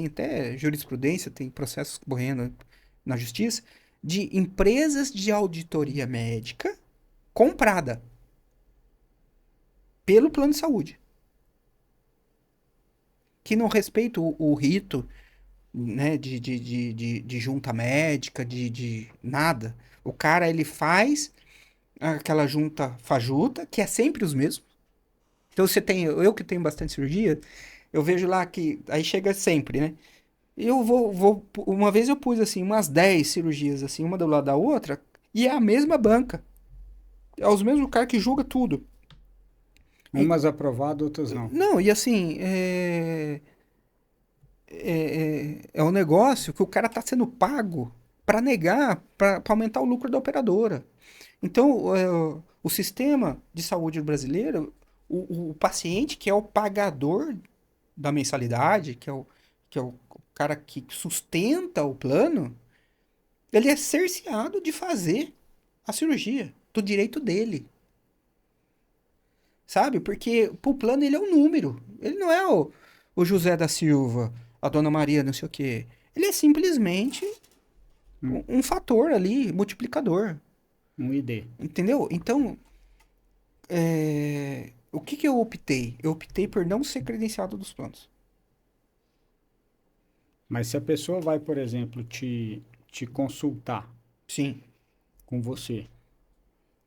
até jurisprudência, tem processos correndo na justiça, de empresas de auditoria médica comprada pelo plano de saúde. Que não respeita o rito, né, de junta médica, de nada. O cara, ele faz aquela junta fajuta, que é sempre os mesmos. Então você tem, eu que tenho bastante cirurgia, eu vejo lá que, aí chega sempre, né? Eu uma vez eu pus assim, umas 10 cirurgias, assim, uma do lado da outra, e é a mesma banca. É os mesmos caras que julga tudo. Umas aprovadas, outras não. Não, e assim, é um negócio que o cara está sendo pago para negar, para aumentar o lucro da operadora. Então, o sistema de saúde brasileiro, o paciente que é o pagador da mensalidade, que é o cara que sustenta o plano, ele é cerceado de fazer a cirurgia, do direito dele. Sabe? Porque pro plano ele é um número. Ele não é o José da Silva, a Dona Maria, não sei o quê. Ele é simplesmente um fator ali, multiplicador. Um ID. Entendeu? Então, o que eu optei? Eu optei por não ser credenciado dos planos. Mas se a pessoa vai, por exemplo, te consultar Sim. com você,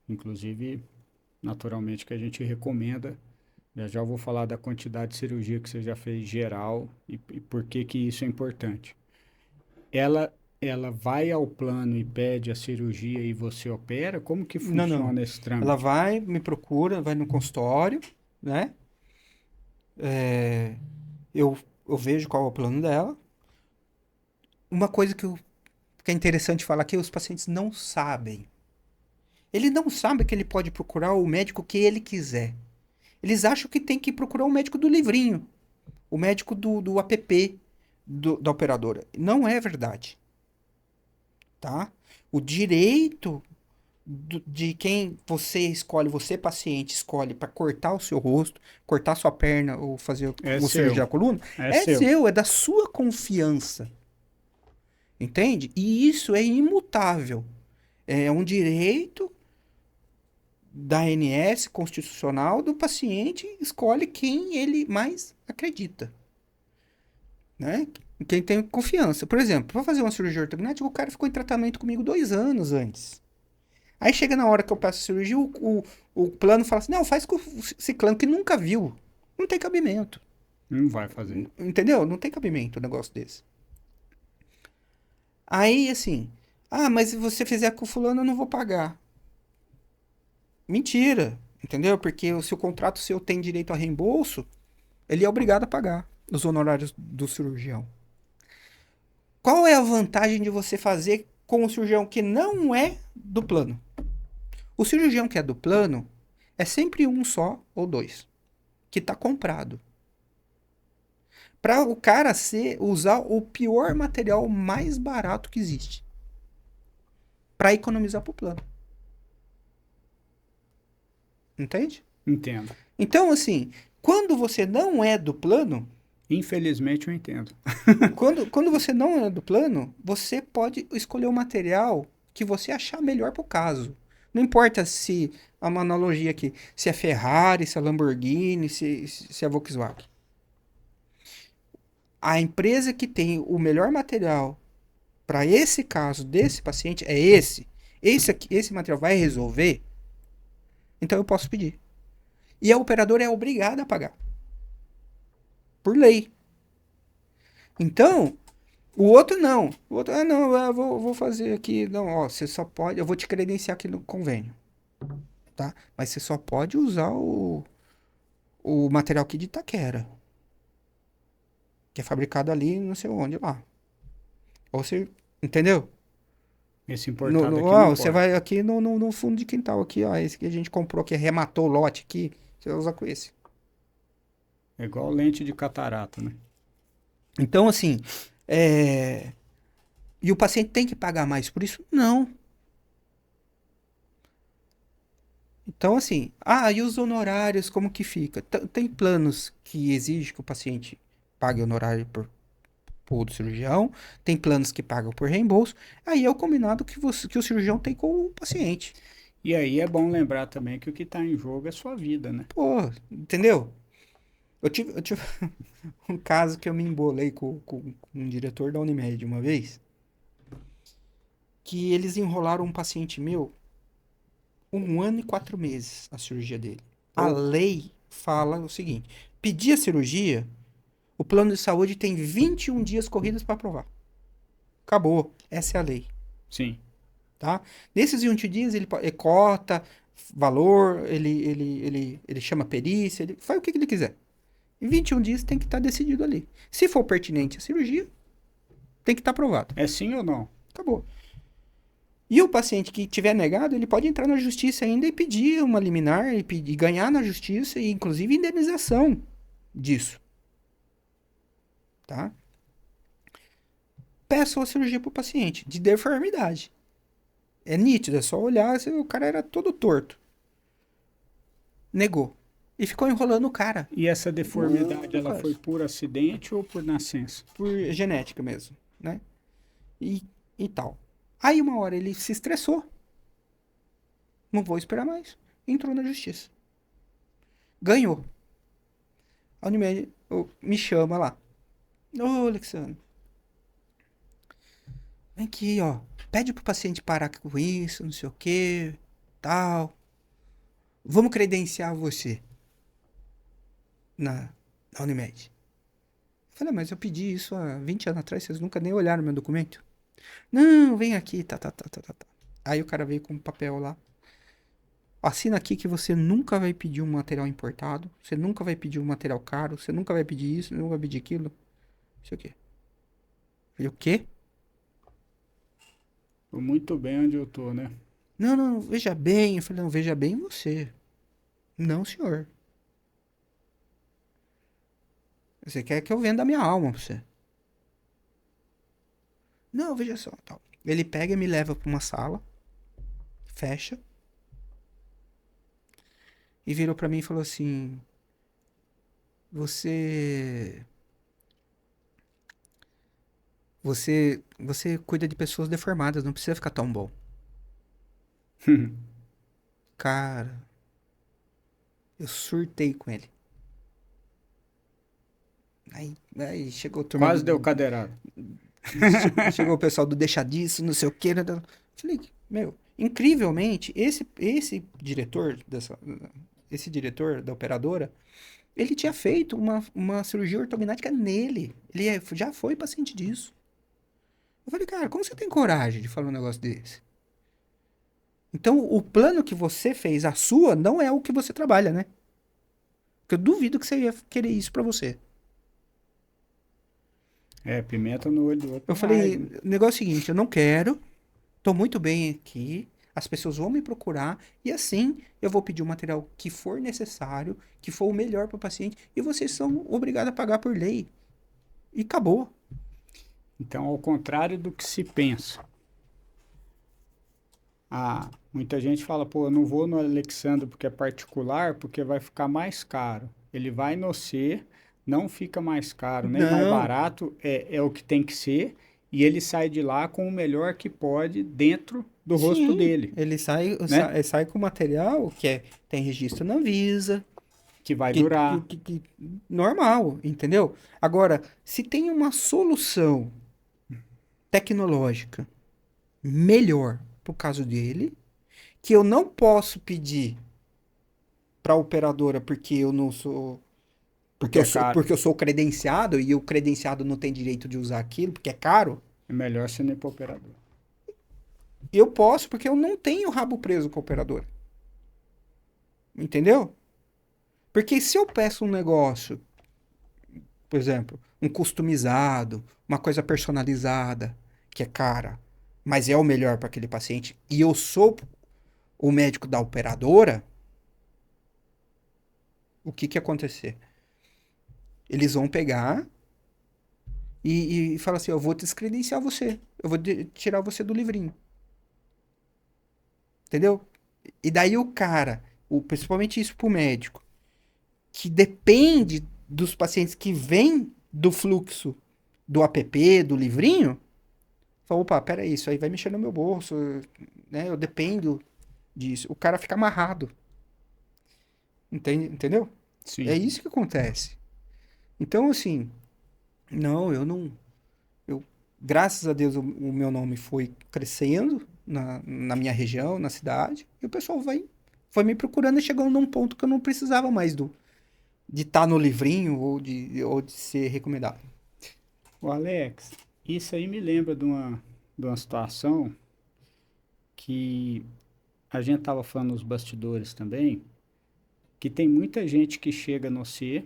inclusive, naturalmente, que a gente recomenda, já eu vou falar da quantidade de cirurgia que você já fez geral e por que que isso é importante. Ela vai ao plano e pede a cirurgia e você opera? Como que Não, não. funciona esse Ela trâmite? vai, me procura, vai no consultório, né? É, eu vejo qual é o plano dela. Uma coisa que é interessante falar que os pacientes não sabem. Ele não sabe que ele pode procurar o médico que ele quiser. Eles acham que tem que procurar o médico do livrinho, o médico do app da operadora. Não é verdade, tá? O direito de quem você escolhe, você paciente escolhe para cortar o seu rosto, cortar sua perna ou fazer É uma cirurgia seu, da coluna, é é seu. seu, é da sua confiança. Entende? E isso é imutável. É um direito da ANS constitucional do paciente escolhe quem ele mais acredita, né? Quem tem confiança. Por exemplo, para fazer uma cirurgia ortognática, o cara ficou em tratamento comigo 2 anos antes. Aí chega na hora que eu peço a cirurgia, o plano fala assim, não, faz com o ciclano que nunca viu. Não tem cabimento. Não vai fazer. Entendeu? Não tem cabimento um negócio desse. Aí, assim, mas se você fizer com o fulano, eu não vou pagar. Mentira, entendeu? Porque se o contrato seu tem direito a reembolso, ele é obrigado a pagar os honorários do cirurgião. Qual é a vantagem de você fazer com o cirurgião que não é do plano? O cirurgião que é do plano é sempre um só ou dois, que está comprado. Para o cara usar o pior material mais barato que existe. Para economizar para o plano. Entende? Entendo. Então, assim, quando você não é do plano, Infelizmente eu entendo. quando você não é do plano, você pode escolher o material que você achar melhor para o caso. Não importa se, há uma analogia aqui, se é Ferrari, se é Lamborghini, se é Volkswagen. A empresa que tem o melhor material para esse caso desse paciente é esse. Esse material vai resolver, então eu posso pedir. E a operadora é obrigada a pagar. Por lei. Então, o outro não. O outro, não, eu vou fazer aqui. Não, ó, você só pode. Eu vou te credenciar aqui no convênio. Tá? Mas você só pode usar o material aqui de Itaquera. Que é fabricado ali, não sei onde, lá. Ou você. Entendeu? Esse importado aqui não Você pode. vai aqui no fundo de quintal, aqui, ó. Esse que a gente comprou, que arrematou o lote aqui. Você vai usar com esse. É igual lente de catarata, né? Então, assim. E o paciente tem que pagar mais por isso? Não. Então, assim, e os honorários, como que fica? Tem planos que exigem que o paciente pague honorário por do cirurgião, tem planos que pagam por reembolso, aí é o combinado que o cirurgião tem com o paciente. E aí é bom lembrar também que o que está em jogo é sua vida, né? Pô, entendeu? Eu tive um caso que eu me embolei com um diretor da Unimed uma vez, que eles enrolaram um paciente meu 1 ano e 4 meses a cirurgia dele. A Pô, lei fala o seguinte: pedir a cirurgia, o plano de saúde tem 21 dias corridos para aprovar. Acabou. Essa é a lei. sim. Tá? Nesses 20 dias, ele cota valor, ele chama perícia, ele faz o que ele quiser. Em 21 dias tem que estar decidido ali. Se for pertinente a cirurgia, tem que estar aprovado. É sim ou não? Acabou. E o paciente que tiver negado, ele pode entrar na justiça ainda e pedir uma liminar e ganhar na justiça e inclusive indenização disso. Tá? Peço a cirurgia para o paciente de deformidade. É nítido, é só olhar, o cara era todo torto. Negou. E ficou enrolando o cara. E essa deformidade, ela Caso. foi por acidente ou por nascença? Por genética mesmo, né? E tal. Aí uma hora ele se estressou. Não vou esperar mais. Entrou na justiça. Ganhou. A Unimed me chama lá. Ô, Alexandre. Vem aqui, ó. Pede pro paciente parar com isso, não sei o que, tal. Vamos credenciar você na Unimed. Eu falei, mas eu pedi isso há 20 anos atrás, vocês nunca nem olharam meu documento? Não, vem aqui, tá. Aí o cara veio com um papel lá. Assina aqui que você nunca vai pedir um material importado, você nunca vai pedir um material caro, você nunca vai pedir isso, nunca vai pedir aquilo. Isso aqui. Eu falei, o quê? Tô muito bem onde eu tô, né? Não, veja bem. Eu falei, não, veja bem você. Não, senhor. Você quer que eu venda a minha alma pra você? Não, veja só, tal. Ele pega e me leva pra uma sala, fecha, e virou pra mim e falou assim: Você. Você cuida de pessoas deformadas, não precisa ficar tão bom. Cara, eu surtei com ele. Aí chegou a turma Quase deu cadeirada. chegou o pessoal do deixa disso, não sei o que. Falei, meu, incrivelmente, esse diretor da operadora, ele tinha feito uma cirurgia ortognática nele. Já foi paciente disso. Eu falei, cara, como você tem coragem de falar um negócio desse? Então, o plano que você fez, a sua, não é o que você trabalha, né? Porque eu duvido que você ia querer isso pra você. É, pimenta no olho do outro. Eu falei, o negócio é o seguinte, eu não quero, tô muito bem aqui, as pessoas vão me procurar e assim eu vou pedir o material que for necessário, que for o melhor para o paciente e vocês são obrigados a pagar por lei. E acabou. Então, ao contrário do que se pensa. Muita gente fala, pô, eu não vou no Alexandre porque é particular, porque vai ficar mais caro. Ele vai no C, não fica mais caro, nem mais Não, barato, é o que tem que ser, e ele sai de lá com o melhor que pode dentro do rosto sim, dele, ele né? sai com material que tem registro na Anvisa, Que vai durar. normal, entendeu? Agora, se tem uma solução tecnológica melhor pro caso dele, que eu não posso pedir para a operadora porque eu não sou Porque é caro. porque eu sou credenciado e o credenciado não tem direito de usar aquilo porque é caro. É melhor você não ir para operador. Eu posso porque eu não tenho rabo preso com a operadora. Entendeu? Porque se eu peço um negócio, por exemplo, um customizado, uma coisa personalizada, que é cara, mas é o melhor para aquele paciente, e eu sou o médico da operadora, o que que ia acontecer? Eles vão pegar e falar assim, eu vou descredenciar você. Eu vou tirar você do livrinho. Entendeu? E daí o cara, principalmente isso pro médico, que depende dos pacientes que vêm do fluxo do app, do livrinho, fala, opa, peraí, isso aí vai mexer no meu bolso, né? Eu dependo disso. O cara fica amarrado. Entendeu? É Sim. isso que acontece. Então, assim, não, eu não. Graças a Deus, o meu nome foi crescendo na minha região, na cidade, e o pessoal foi me procurando e chegando num ponto que eu não precisava mais de estar no livrinho ou de ser recomendado. O Alex, isso aí me lembra de uma situação que a gente estava falando nos bastidores também, que tem muita gente que chega no C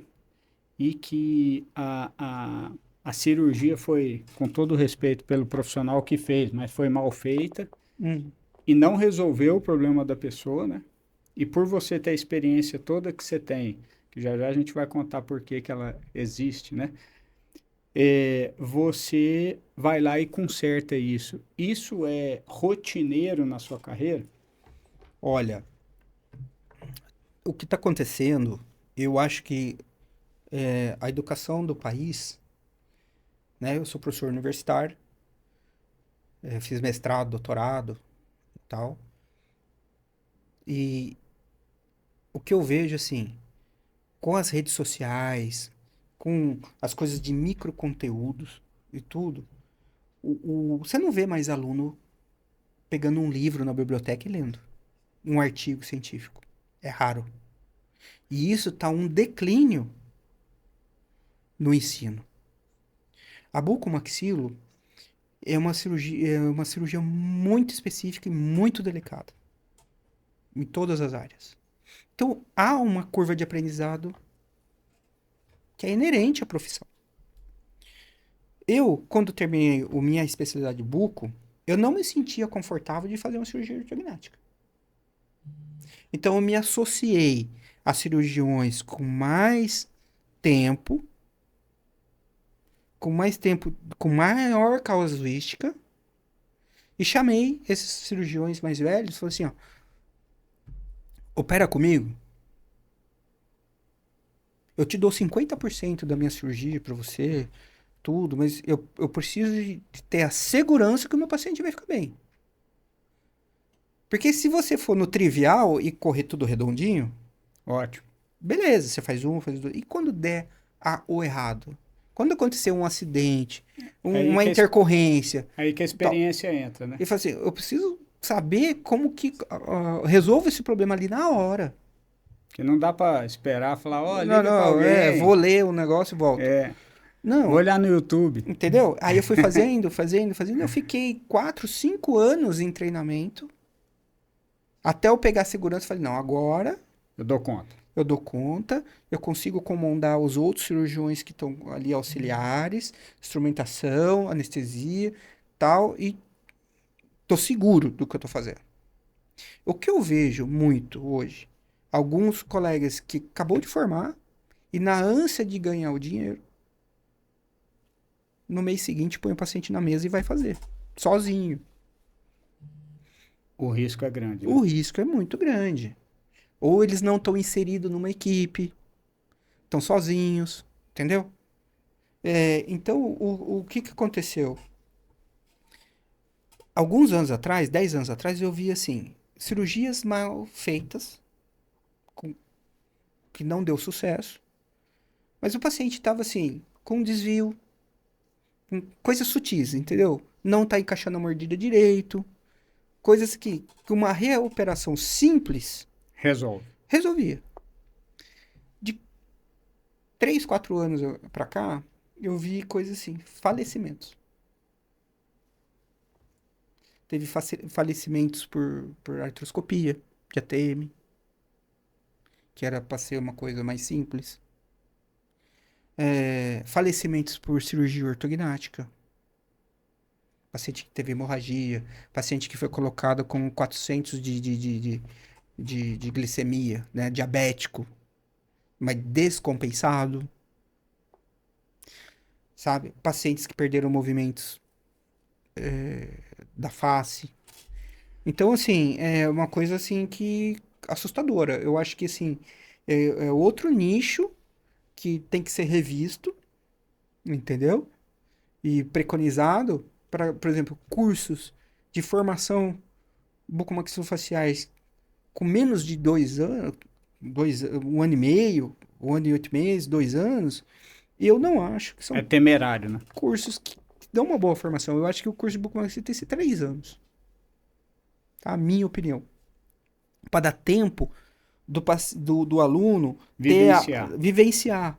e que a cirurgia foi, com todo respeito pelo profissional que fez, mas foi mal feita Hum. e não resolveu o problema da pessoa, né? E por você ter a experiência toda que você tem, que já já a gente vai contar por que que ela existe, né? Você vai lá e conserta isso. Isso é rotineiro na sua carreira? Olha, o que está acontecendo, eu acho que a educação do país, né? Eu sou professor universitário, fiz mestrado, doutorado e tal. E o que eu vejo, assim, com as redes sociais, com as coisas de microconteúdos e tudo, você não vê mais aluno pegando um livro na biblioteca e lendo um artigo científico. É raro. E isso está um declínio no ensino. A bucomaxilo é uma cirurgia muito específica e muito delicada em todas as áreas. Então, há uma curva de aprendizado que é inerente à profissão. Eu, quando terminei a minha especialidade de buco, eu não me sentia confortável de fazer uma cirurgia ortognática. Então, eu me associei a cirurgiões com mais tempo, com maior casuística, e chamei esses cirurgiões mais velhos e falei assim, ó, opera comigo, eu te dou 50% da minha cirurgia para você, tudo, mas eu preciso de ter a segurança que o meu paciente vai ficar bem. Porque se você for no trivial e correr tudo redondinho, Ótimo. beleza, você faz um, faz dois. E quando der o errado? Quando acontecer um acidente, Aí uma que, intercorrência, aí que a tal, experiência entra, né? ele fala assim, eu preciso saber como que resolvo esse problema ali na hora. Que não dá para esperar, falar, ó, Não, liga para não, vou alguém. ler o negócio e volto. É, vou Não, olhar no YouTube. entendeu? Aí eu fui fazendo. Eu fiquei 4, 5 anos em treinamento. Até eu pegar a segurança, falei, não, agora Eu dou conta. eu dou conta, eu consigo comandar os outros cirurgiões que estão ali auxiliares, instrumentação, anestesia, tal, e tô seguro do que eu tô fazendo. O que eu vejo muito hoje, alguns colegas que acabou de formar e na ânsia de ganhar o dinheiro, no mês seguinte põe o paciente na mesa e vai fazer, sozinho. O risco é grande, O né? risco é muito grande. Ou eles não estão inseridos numa equipe, estão sozinhos, entendeu? Então, o que que aconteceu? Alguns anos atrás, 10 anos atrás, eu vi assim, cirurgias mal feitas, que não deu sucesso, mas o paciente estava assim, com desvio, com coisas sutis, entendeu? Não está encaixando a mordida direito, coisas que uma reoperação simples Resolve. resolvia. De 3, 4 anos pra cá, eu vi coisas assim, falecimentos. Teve falecimentos por artroscopia de ATM, que era para ser uma coisa mais simples. Falecimentos por cirurgia ortognática. Paciente que teve hemorragia. Paciente que foi colocado com 400 de glicemia, né? Diabético, mas descompensado. Sabe? Pacientes que perderam movimentos da face. Então, assim, é uma coisa assim que assustadora. Eu acho que assim é outro nicho que tem que ser revisto, entendeu? E preconizado para, por exemplo, cursos de formação bucomaxilofaciais com menos de 2 anos, 1 ano e meio, 1 ano e 8 meses, 2 anos. Eu não acho que É são temerário, né? cursos que dão uma boa formação. Eu acho que o curso de bucomaxilo tem que ser 3 anos. Tá? A minha opinião. Para dar tempo do aluno Vivenciar. vivenciar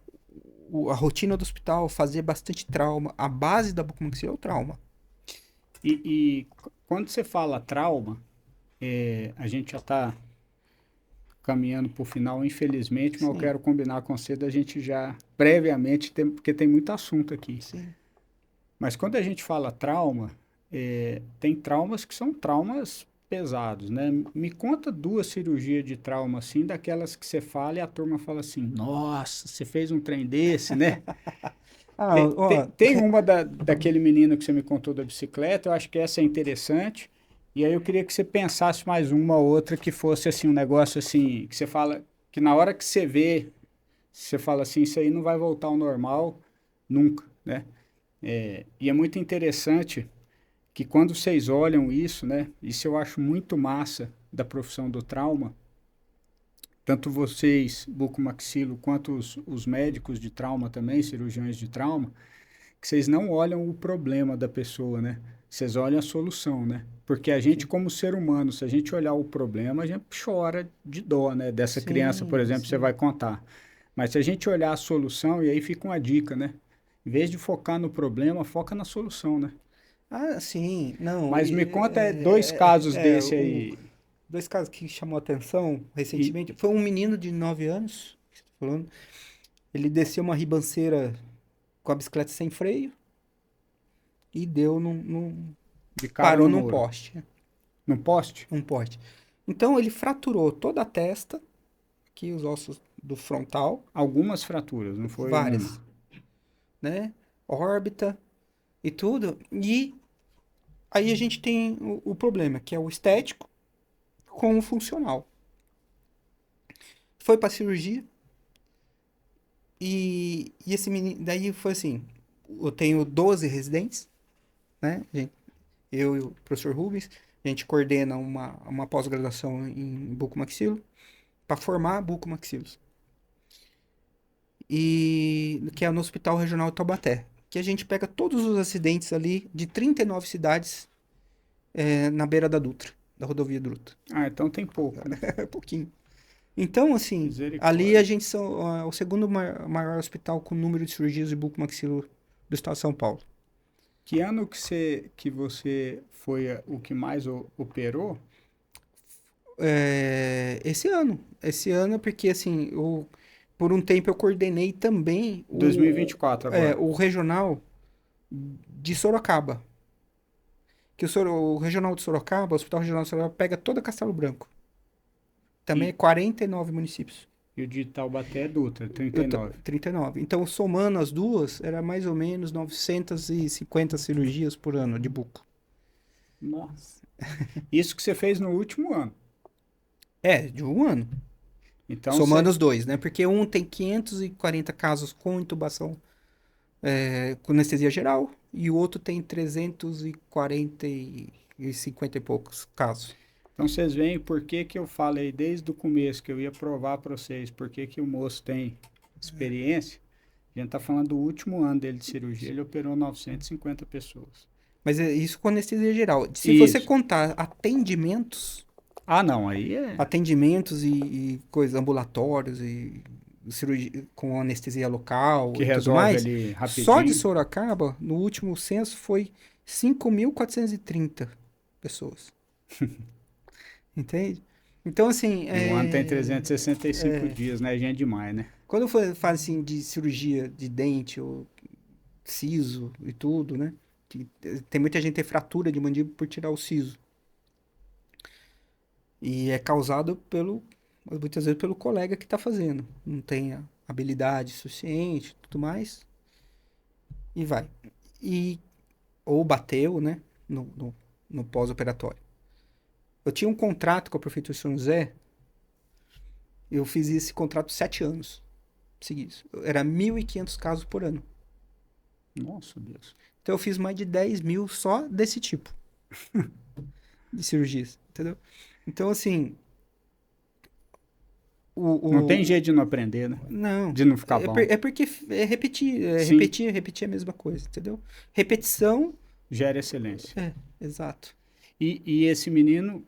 a rotina do hospital, fazer bastante trauma. A base da bucomaxilo é o trauma. E quando você fala trauma, a gente já está caminhando para o final, infelizmente, mas eu Sim, quero combinar com você da gente já brevemente, porque tem muito assunto aqui. sim. Mas quando a gente fala trauma, tem traumas que são traumas pesados, né? Me conta duas cirurgias de trauma assim, daquelas que você fala e a turma fala assim: Nossa, você fez um trem desse, né? Ah, Tem, ó, tem uma daquele menino que você me contou da bicicleta, eu acho que essa é interessante. E aí eu queria que você pensasse mais uma ou outra que fosse assim, um negócio assim, que você fala, que na hora que você vê, você fala assim, isso aí não vai voltar ao normal nunca, né? E é muito interessante que quando vocês olham isso, né? Isso eu acho muito massa da profissão do trauma, tanto vocês, bucomaxilo, quanto os médicos de trauma também, cirurgiões de trauma, que vocês não olham o problema da pessoa, né? Vocês olham a solução, né? Porque a gente, sim, como ser humano, se a gente olhar o problema, a gente chora de dó, né? Dessa criança, por sim, exemplo, você sim. vai contar. Mas se a gente olhar a solução, e aí fica uma dica, né? Em vez de focar no problema, foca na solução, né? Ah, sim, não, Mas me conta dois casos desse aí. dois casos que chamou atenção E, recentemente, foi um menino de 9 anos, que você tá falando, ele desceu uma ribanceira com a bicicleta sem freio e deu de cara parou no num muro. poste, No poste? um poste. Então ele fraturou toda a testa, aqui os ossos do frontal, Algumas fraturas, não foi uma. várias, né? Órbita e tudo. E aí a gente tem o problema, que é o estético com o funcional. Foi pra cirurgia e esse menino, daí foi assim, eu tenho 12 residentes, né? Eu e o professor Rubens, a gente coordena uma pós-graduação em bucomaxilo para formar bucomaxilos. E que é no Hospital Regional de Taubaté, que a gente pega todos os acidentes ali de 39 cidades na beira da Dutra, da rodovia Dutra. Ah, então tem pouco, né? É pouquinho. Então, assim, ali a Misericórdia. gente são o segundo maior hospital com número de cirurgias de bucomaxilo do estado de São Paulo. Que ano que você foi o que mais operou? Esse ano. Esse ano, porque assim, por um tempo eu coordenei também 2024 agora. o regional de Sorocaba. Que o regional de Sorocaba, o Hospital Regional de Sorocaba, pega toda Castelo Branco. Também é E, 49 municípios. e o de Taubaté é Dutra, Eu 39. 39. Então, somando as duas, era mais ou menos 950 cirurgias por ano de buco. Nossa. Isso que você fez no último ano. De um ano. Então Somando você. os dois, né? Porque um tem 540 casos com intubação com anestesia geral e o outro tem 340 e 50 e poucos casos. Então vocês veem por que que eu falei desde o começo que eu ia provar para vocês por que que o moço tem experiência. A gente está falando do último ano dele de cirurgia, ele operou 950 pessoas. Mas é isso com anestesia geral. Se você Isso. contar atendimentos, Ah, não, aí é. atendimentos e coisas, ambulatórios e cirurgia com anestesia local Que e tudo resolve mais, ali só de rapidinho. Sorocaba, no último censo, foi 5.430 pessoas. Entende? Então, assim, E o ano tem 365 dias, né? Gente demais, né? quando fala assim de cirurgia de dente ou siso e tudo, né? Que tem muita gente que tem fratura de mandíbula por tirar o siso. E é causado muitas vezes pelo colega que está fazendo. Não tem a habilidade suficiente, tudo mais. E vai. E, ou bateu, né? No pós-operatório. Eu tinha um contrato com a Prefeitura de São José. Eu fiz esse contrato 7 anos seguidos. Era 1.500 casos por ano. Nossa, Deus. Então eu fiz mais de 10 mil só desse tipo de cirurgias, entendeu? Então, assim, Não tem o jeito de não aprender, né? não, De não ficar bom. é porque é repetir, Sim, repetir a mesma coisa, entendeu? Repetição, gera excelência. exato. E esse menino,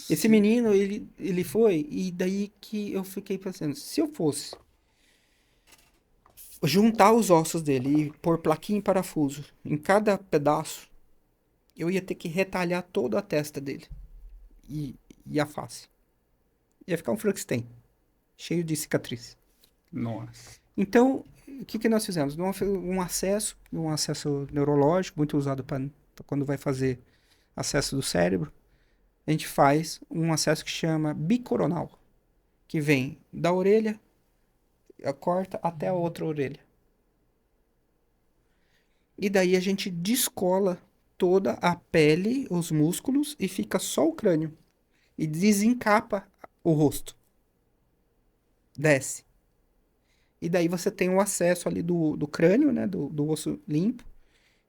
Esse menino, ele foi, e daí que eu fiquei pensando, se eu fosse juntar os ossos dele e pôr plaquinha e parafuso em cada pedaço, eu ia ter que retalhar toda a testa dele e a face. Ia ficar um Frankenstein, cheio de cicatriz. Nossa. Então, o que nós fizemos? Um acesso neurológico, muito usado para quando vai fazer acesso do cérebro. A gente faz um acesso que chama bicoronal, que vem da orelha, corta até a outra orelha. E daí a gente descola toda a pele, os músculos, e fica só o crânio. E desencapa o rosto. Desce. E daí você tem o acesso ali do crânio, né? Do osso limpo.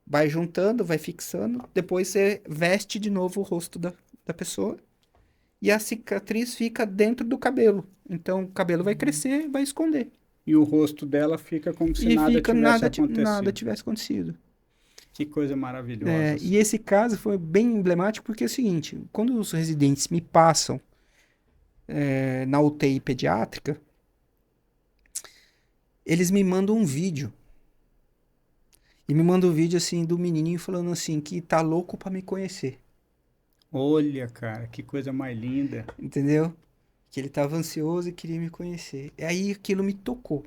Vai juntando, vai fixando. Depois você veste de novo o rosto da pessoa. E a cicatriz fica dentro do cabelo. Então o cabelo vai crescer, vai esconder. E o rosto dela fica como se E nada fica tivesse acontecido. nada tivesse acontecido. Que coisa maravilhosa. E esse caso foi bem emblemático porque é o seguinte, quando os residentes me passam na UTI pediátrica, eles me mandam um vídeo. E me mandam um vídeo assim do menininho falando assim que tá louco pra me conhecer. Olha, cara, que coisa mais linda. Entendeu? Que ele tava ansioso e queria me conhecer. E aí aquilo me tocou.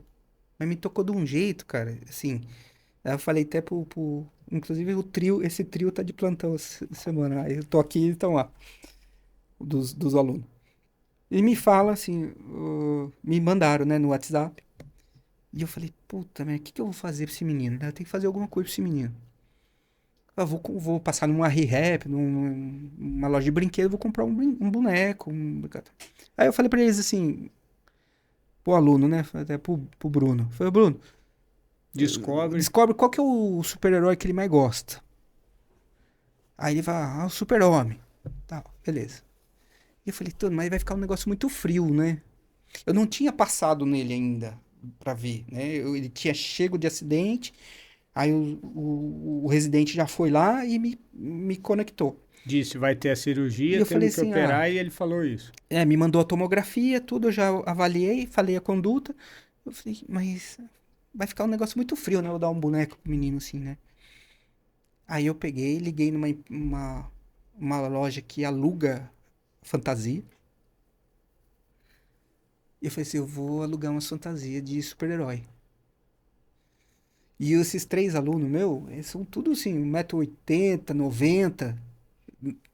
Mas me tocou de um jeito, cara, assim. Eu falei até inclusive esse trio tá de plantão essa semana. Aí eu tô aqui e eles estão lá. Dos alunos. E me fala assim, me mandaram, né, no WhatsApp. E eu falei, puta, mas o que eu vou fazer pra esse menino? Eu tenho que fazer alguma coisa pra esse menino. Eu vou passar numa ReHap, numa loja de brinquedo, vou comprar um boneco. Aí eu falei pra eles assim, pro aluno, né, até pro Bruno. Eu falei, Bruno, descobre qual que é o super-herói que ele mais gosta. Aí ele fala, o super-homem. Tá, beleza. E eu falei, mas vai ficar um negócio muito frio, né? Eu não tinha passado nele ainda pra ver, né? Ele tinha chego de acidente, aí o residente já foi lá e me conectou. Disse, vai ter a E cirurgia, eu falei temos que assim, operar, e ele falou isso. me mandou a tomografia, tudo, eu já avaliei, falei a conduta. Eu falei, mas vai ficar um negócio muito frio, né? Eu vou dar um boneco pro menino assim, né? Aí eu peguei, liguei uma loja que aluga fantasia. E eu falei assim, eu vou alugar umas fantasias de super-herói. E esses 3 alunos eles são tudo assim, 1,80 m, 90,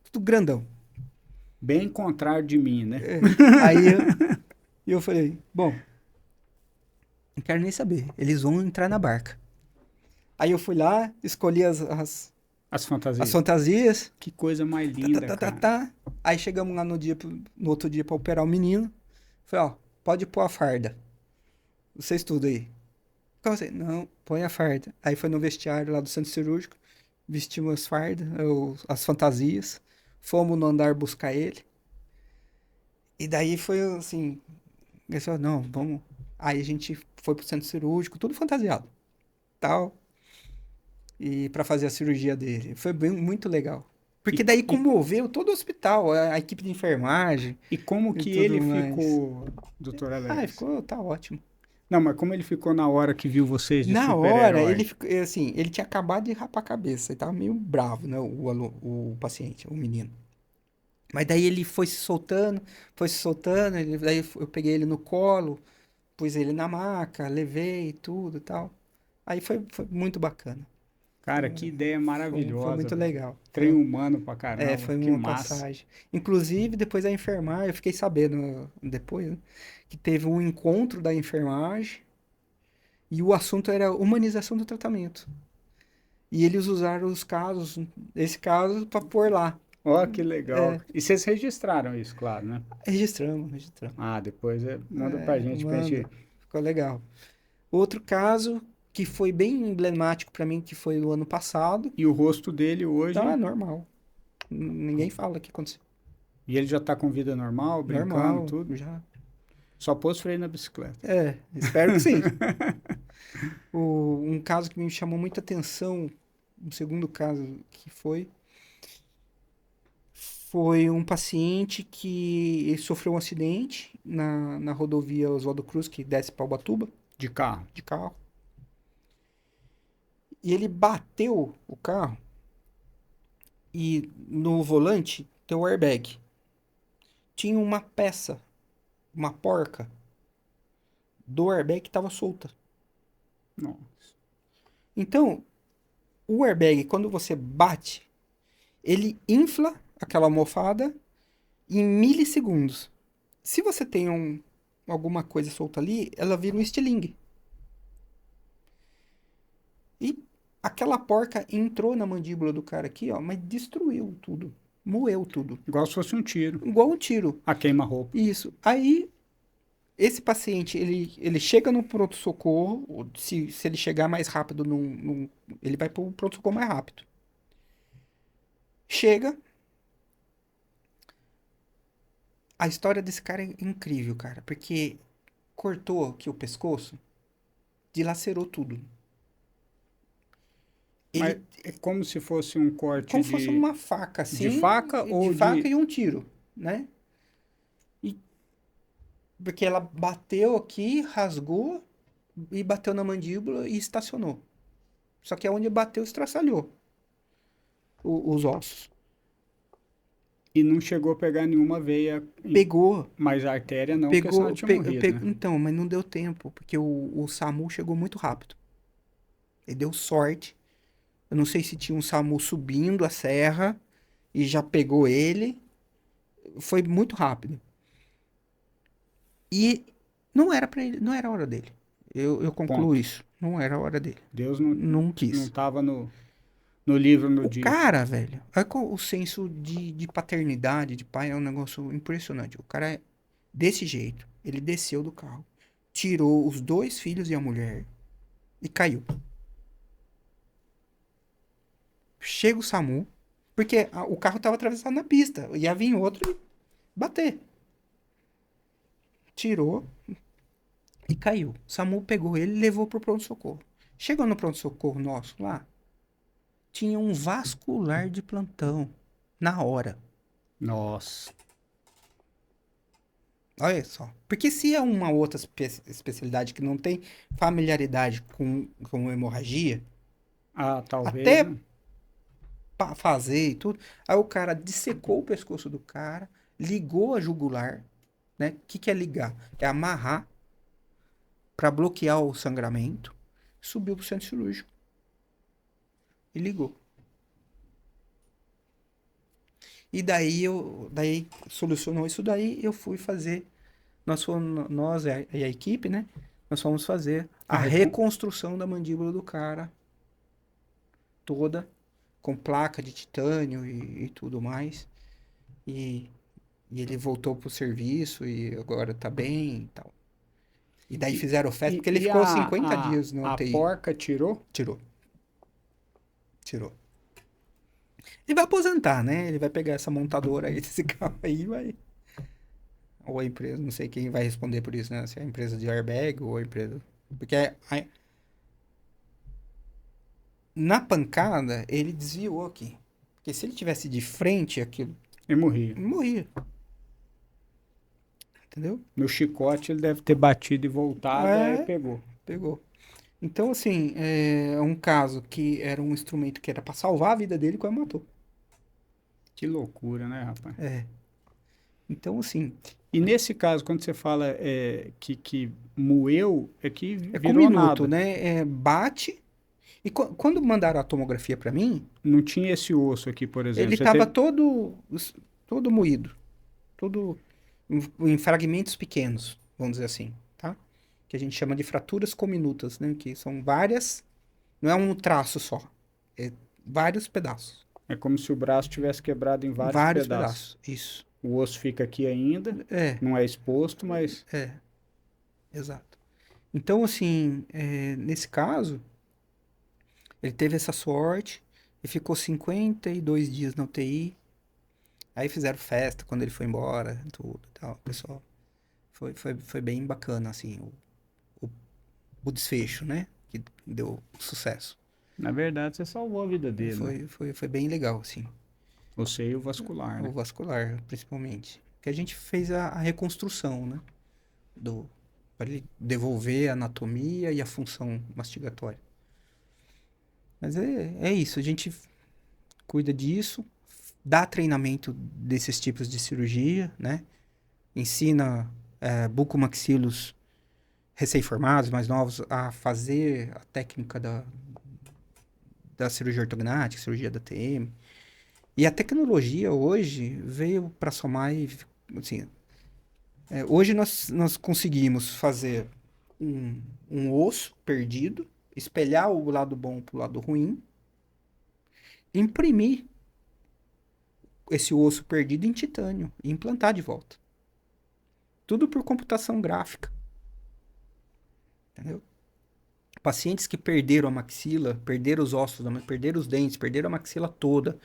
tudo grandão. Bem contrário de mim, né? Aí eu falei, bom, não quero nem saber, eles vão entrar na barca. Aí eu fui lá, escolhi as fantasias. fantasias. Que coisa mais linda, cara. Aí chegamos lá no outro dia pra operar o menino. Falei, pode pôr a farda. Vocês tudo aí. Como assim? Não, põe a farda. Aí foi no vestiário lá do centro cirúrgico, vestimos as fardas, as fantasias, fomos no andar buscar ele. E daí foi assim, ele falou, não, vamos. Aí a gente foi pro centro cirúrgico, tudo fantasiado, tal, e pra fazer a cirurgia dele. Foi muito legal. Porque daí comoveu todo o hospital, a equipe de enfermagem. E como que ele ficou, doutor Alex? Tá ótimo. Não, mas como ele ficou na hora que viu vocês de Na hora, super-herói? ele ficou, assim, ele tinha acabado de rapar a cabeça, ele tava meio bravo, né, o paciente, o menino. Mas daí ele foi se soltando, daí eu peguei ele no colo, pus ele na maca, levei tudo e tal. Aí foi muito bacana. Cara, que ideia maravilhosa. Foi muito legal. Trem humano pra caramba. Foi que uma massa. passagem. Inclusive, depois da enfermagem, eu fiquei sabendo depois, né, que teve um encontro da enfermagem e o assunto era humanização do tratamento. E eles usaram esse caso pra pôr lá. Ó, que legal. E vocês registraram isso, claro, né? Registramos. Ah, depois manda pra gente. Pra gente... Ficou legal. Outro caso que foi bem emblemático pra mim, que foi no ano passado. E o rosto dele hoje... Tá normal. Ninguém fala o que aconteceu. E ele já tá com vida normal, brincando, tudo? Já. Só pôs freio na bicicleta. Espero que sim. Um caso que me chamou muita atenção, um segundo caso que foi um paciente que sofreu um acidente na rodovia Oswaldo Cruz, que desce para Ubatuba. De carro? De carro. E ele bateu o carro e no volante tem o airbag. Tinha uma peça uma porca do airbag que estava solta. Nossa. Então, o airbag, quando você bate, ele infla aquela almofada em milissegundos. Se você tem alguma coisa solta ali, ela vira um estilingue. E aquela porca entrou na mandíbula do cara aqui, ó, mas destruiu tudo. Moeu tudo. Igual se fosse um tiro. Igual um tiro. A queima-roupa. Isso. Aí, esse paciente, ele chega no pronto-socorro. Se ele chegar mais rápido, ele vai para o pronto-socorro mais rápido. Chega. A história desse cara é incrível, cara. Porque cortou aqui o pescoço, dilacerou tudo. Mas é como se fosse um corte como se fosse uma faca, assim. de faca ou de faca e um tiro, né? Porque ela bateu aqui, rasgou e bateu na mandíbula e estacionou. Só que onde bateu, estraçalhou os ossos. E não chegou a pegar nenhuma veia. Pegou. Mas a artéria não, porque senão tinha morrido, né? Então, mas não deu tempo, porque o SAMU chegou muito rápido. Ele deu sorte. Eu não sei se tinha um SAMU subindo a serra e já pegou ele. Foi muito rápido. E não era para ele, não era a hora dele. Eu concluo Ponto. isso. Não era a hora dele. Deus Não não quis. estava no livro no O dia. cara, velho, o senso de paternidade, de pai, é um negócio impressionante. O cara é desse jeito. Ele desceu do carro, tirou os 2 filhos e a mulher e caiu. Chega o SAMU, porque o carro tava atravessado na pista. Ia vir outro e bater. Tirou e caiu. O SAMU pegou ele e levou pro pronto-socorro. Chegou no pronto-socorro nosso lá, tinha um vascular de plantão na hora. Nossa. Olha só. Porque se é uma outra especialidade que não tem familiaridade com hemorragia, Ah, talvez. até Né? fazer e tudo, aí o cara dissecou o pescoço do cara, ligou a jugular, né? O que é ligar? É amarrar para bloquear o sangramento, subiu pro centro cirúrgico e ligou. E daí solucionou isso daí, eu fui fazer, nós e a equipe, né? Nós fomos fazer a reconstrução da mandíbula do cara toda, com placa de titânio e tudo mais. E ele voltou pro serviço e agora tá bem e tal. E daí fizeram festa, porque ele ficou 50 dias no A UTI. porca tirou? Tirou. Ele vai aposentar, né? Ele vai pegar essa montadora aí, esse carro aí e vai... Ou a empresa, não sei quem vai responder por isso, né? Se é a empresa de airbag ou a empresa... Porque na pancada, ele desviou aqui. Porque se ele tivesse de frente aquilo... E morria. Morria. Entendeu? No chicote ele deve ter batido e voltado, aí pegou. Pegou. Então, assim, é um caso que era um instrumento que era pra salvar a vida dele, quase matou. Que loucura, né, rapaz? Então, assim... E nesse caso, quando você fala que moeu, é que É virou com minuto, nada. né? Bate... E quando mandaram a tomografia pra mim... Não tinha esse osso aqui, por exemplo. Ele Você tava teve... todo moído. Todo em fragmentos pequenos, vamos dizer assim, tá? Que a gente chama de fraturas cominutas, né? Que são várias... Não é um traço só. É vários pedaços. É como se o braço tivesse quebrado em vários pedaços. Isso. O osso fica aqui ainda, não é exposto, mas... Exato. Então, assim, nesse caso, ele teve essa sorte e ficou 52 dias na UTI. Aí fizeram festa quando ele foi embora, tudo e tal, pessoal. Foi bem bacana, assim, o desfecho, né? Que deu sucesso. Na verdade, você salvou a vida dele. Né? Foi bem legal, assim. Você e o vascular, né? O vascular, principalmente. Que a gente fez a reconstrução, né? Para ele devolver a anatomia e a função mastigatória. Mas é isso, a gente cuida disso, dá treinamento desses tipos de cirurgia, né? Ensina bucomaxilos recém-formados, mais novos, a fazer a técnica da cirurgia ortognática, cirurgia da TM. E a tecnologia hoje veio para somar e, assim, hoje nós conseguimos fazer um osso perdido, espelhar o lado bom para o lado ruim, imprimir esse osso perdido em titânio e implantar de volta. Tudo por computação gráfica. Entendeu? Pacientes que perderam a maxila, perderam os ossos, perderam os dentes, perderam a maxila toda,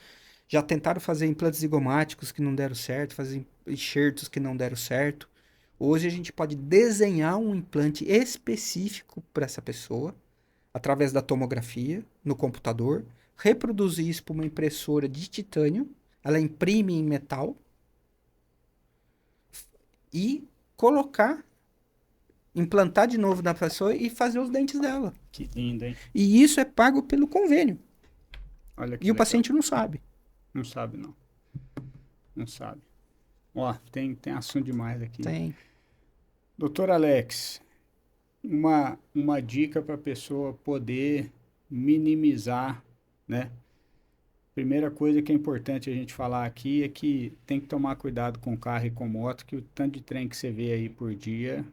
já tentaram fazer implantes zigomáticos que não deram certo, fazer enxertos que não deram certo. Hoje a gente pode desenhar um implante específico para essa pessoa, através da tomografia, no computador, reproduzir isso para uma impressora de titânio, ela imprime em metal e colocar, implantar de novo na pessoa e fazer os dentes dela. Que lindo, hein? E isso é pago pelo convênio. Olha que E o legal. paciente não sabe. Não sabe, não. Não sabe. Ó, tem assunto demais aqui. Tem. Doutor Alex, uma dica para a pessoa poder minimizar, né? Primeira coisa que é importante a gente falar aqui é que tem que tomar cuidado com carro e com moto, que o tanto de trem que você vê aí por dia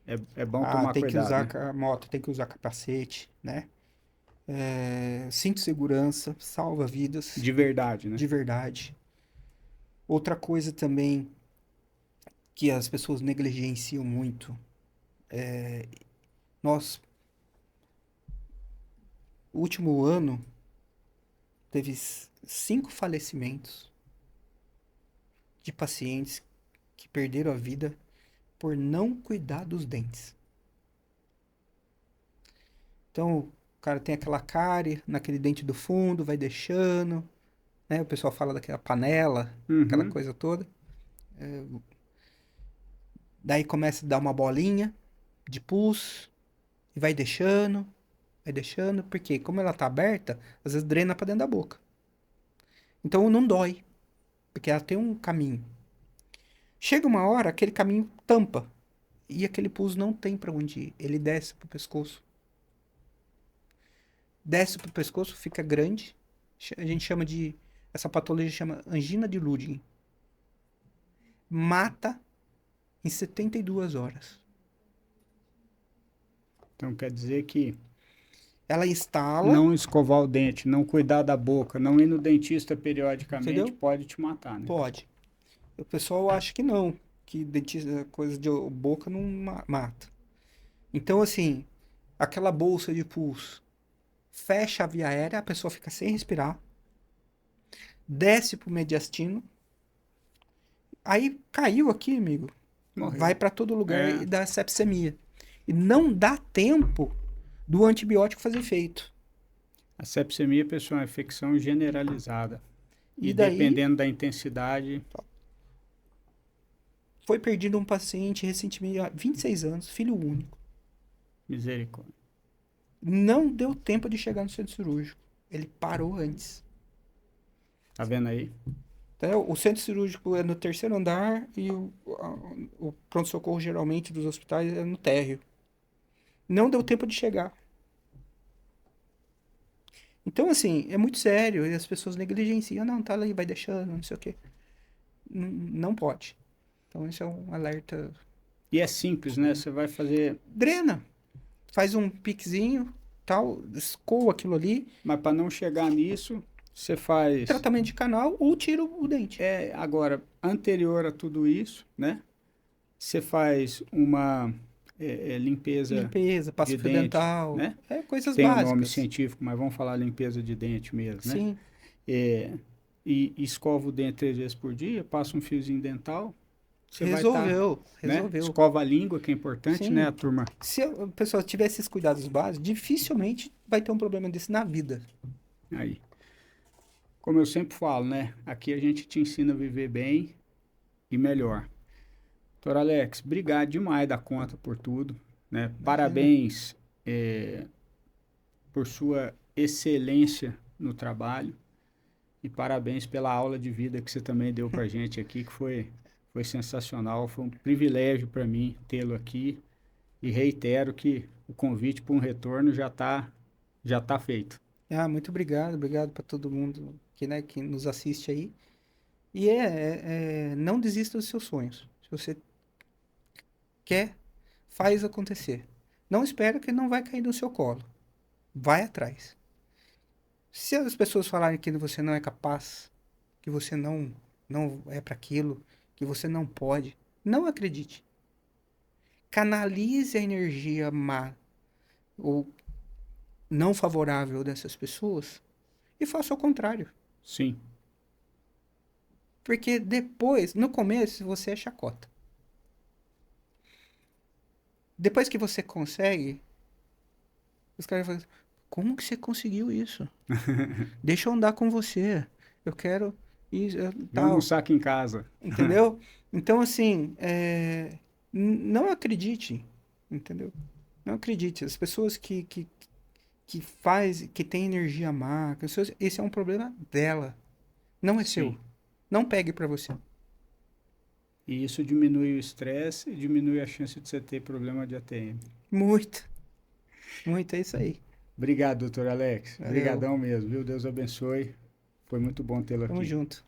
é bom tomar Tem cuidado, que usar né? a moto, tem que usar capacete, né? Cinto de segurança, salva vidas, De verdade, né? de verdade. Outra coisa também que as pessoas negligenciam muito, nós, o último ano, teve 5 falecimentos de pacientes que perderam a vida por não cuidar dos dentes. Então, o cara tem aquela cárie naquele dente do fundo, vai deixando, né? O pessoal fala daquela panela, aquela Uhum. coisa toda. Daí começa a dar uma bolinha de pus e vai deixando, porque como ela tá aberta, às vezes drena para dentro da boca. Então não dói, porque ela tem um caminho. Chega uma hora, aquele caminho tampa e aquele pus não tem para onde ir, ele desce pro pescoço. Desce pro pescoço, fica grande. A gente chama de, essa patologia chama angina de Ludwig. Mata em 72 horas. Então quer dizer que Ela instala, não escovar o dente, não cuidar da boca, não ir no dentista periodicamente entendeu? pode te matar, né? Pode. O pessoal acha que não, que dentista, coisa de boca não mata. Então, assim, aquela bolsa de pus fecha a via aérea, a pessoa fica sem respirar, desce pro mediastino, aí caiu aqui, amigo, Morreu. vai para todo lugar É. e dá sepsemia. E não dá tempo do antibiótico fazer efeito. A sepsemia, pessoal, é uma infecção generalizada. E E daí dependendo da intensidade, foi perdido um paciente recentemente, há 26 anos, filho único. misericórdia. Não deu tempo de chegar no centro cirúrgico. Ele parou antes. Tá vendo aí? Então, o centro cirúrgico é no terceiro andar e o pronto-socorro, geralmente, dos hospitais é no térreo. Não deu tempo de chegar. Então, assim, é muito sério e as pessoas negligenciam. Não, tá ali, vai deixando, não sei o quê. Não pode. Então, esse é um alerta. E é simples, né? Você vai fazer. Drena. Faz um piquezinho, tal, escoa aquilo ali, Mas para não chegar nisso, você faz. tratamento de canal ou tira o dente. Agora, anterior a tudo isso, né? Você faz uma limpeza Limpeza, passa de fio dente, dental, né? coisas Tem um nome básicas. científico, mas vamos falar limpeza de dente mesmo, né? Sim, E escova o dente 3 vezes por dia, passa um fiozinho dental, você vai resolveu, né? resolveu. Escova a língua, que é importante, Sim. né, a turma? Se a pessoa tiver esses cuidados básicos, dificilmente vai ter um problema desse na vida. Aí. Como eu sempre falo, né? Aqui a gente te ensina a viver bem e melhor. Doutor Alex, obrigado demais da conta por tudo, né? Parabéns por sua excelência no trabalho e parabéns pela aula de vida que você também deu pra gente aqui, que foi foi sensacional, foi um privilégio para mim tê-lo aqui e reitero que o convite para um retorno já tá feito. Ah, muito obrigado, obrigado para todo mundo que, né, que nos assiste aí. E não desista dos seus sonhos. Se você quer, faz acontecer. Não espera que não vai cair no seu colo. Vai atrás. Se as pessoas falarem que você não é capaz, que você não é para aquilo, que você não pode, não acredite. Canalize a energia má ou não favorável dessas pessoas e faça o contrário. Sim, Porque depois, no começo, você é chacota. Depois que você consegue, os caras falam, como que você conseguiu isso? Deixa eu andar com você. Eu quero isso, vem tal. almoçar aqui em casa. Entendeu? Então, assim, não acredite. Entendeu? Não acredite. As pessoas que têm energia má, esse é um problema dela. Não é seu. Sim. Não pegue pra você. E isso diminui o estresse e diminui a chance de você ter problema de ATM. Muito. Muito, é isso aí. Obrigado, doutor Alex. Valeu. Obrigadão mesmo, viu? Deus abençoe. Foi muito bom tê-lo Tamo aqui. junto.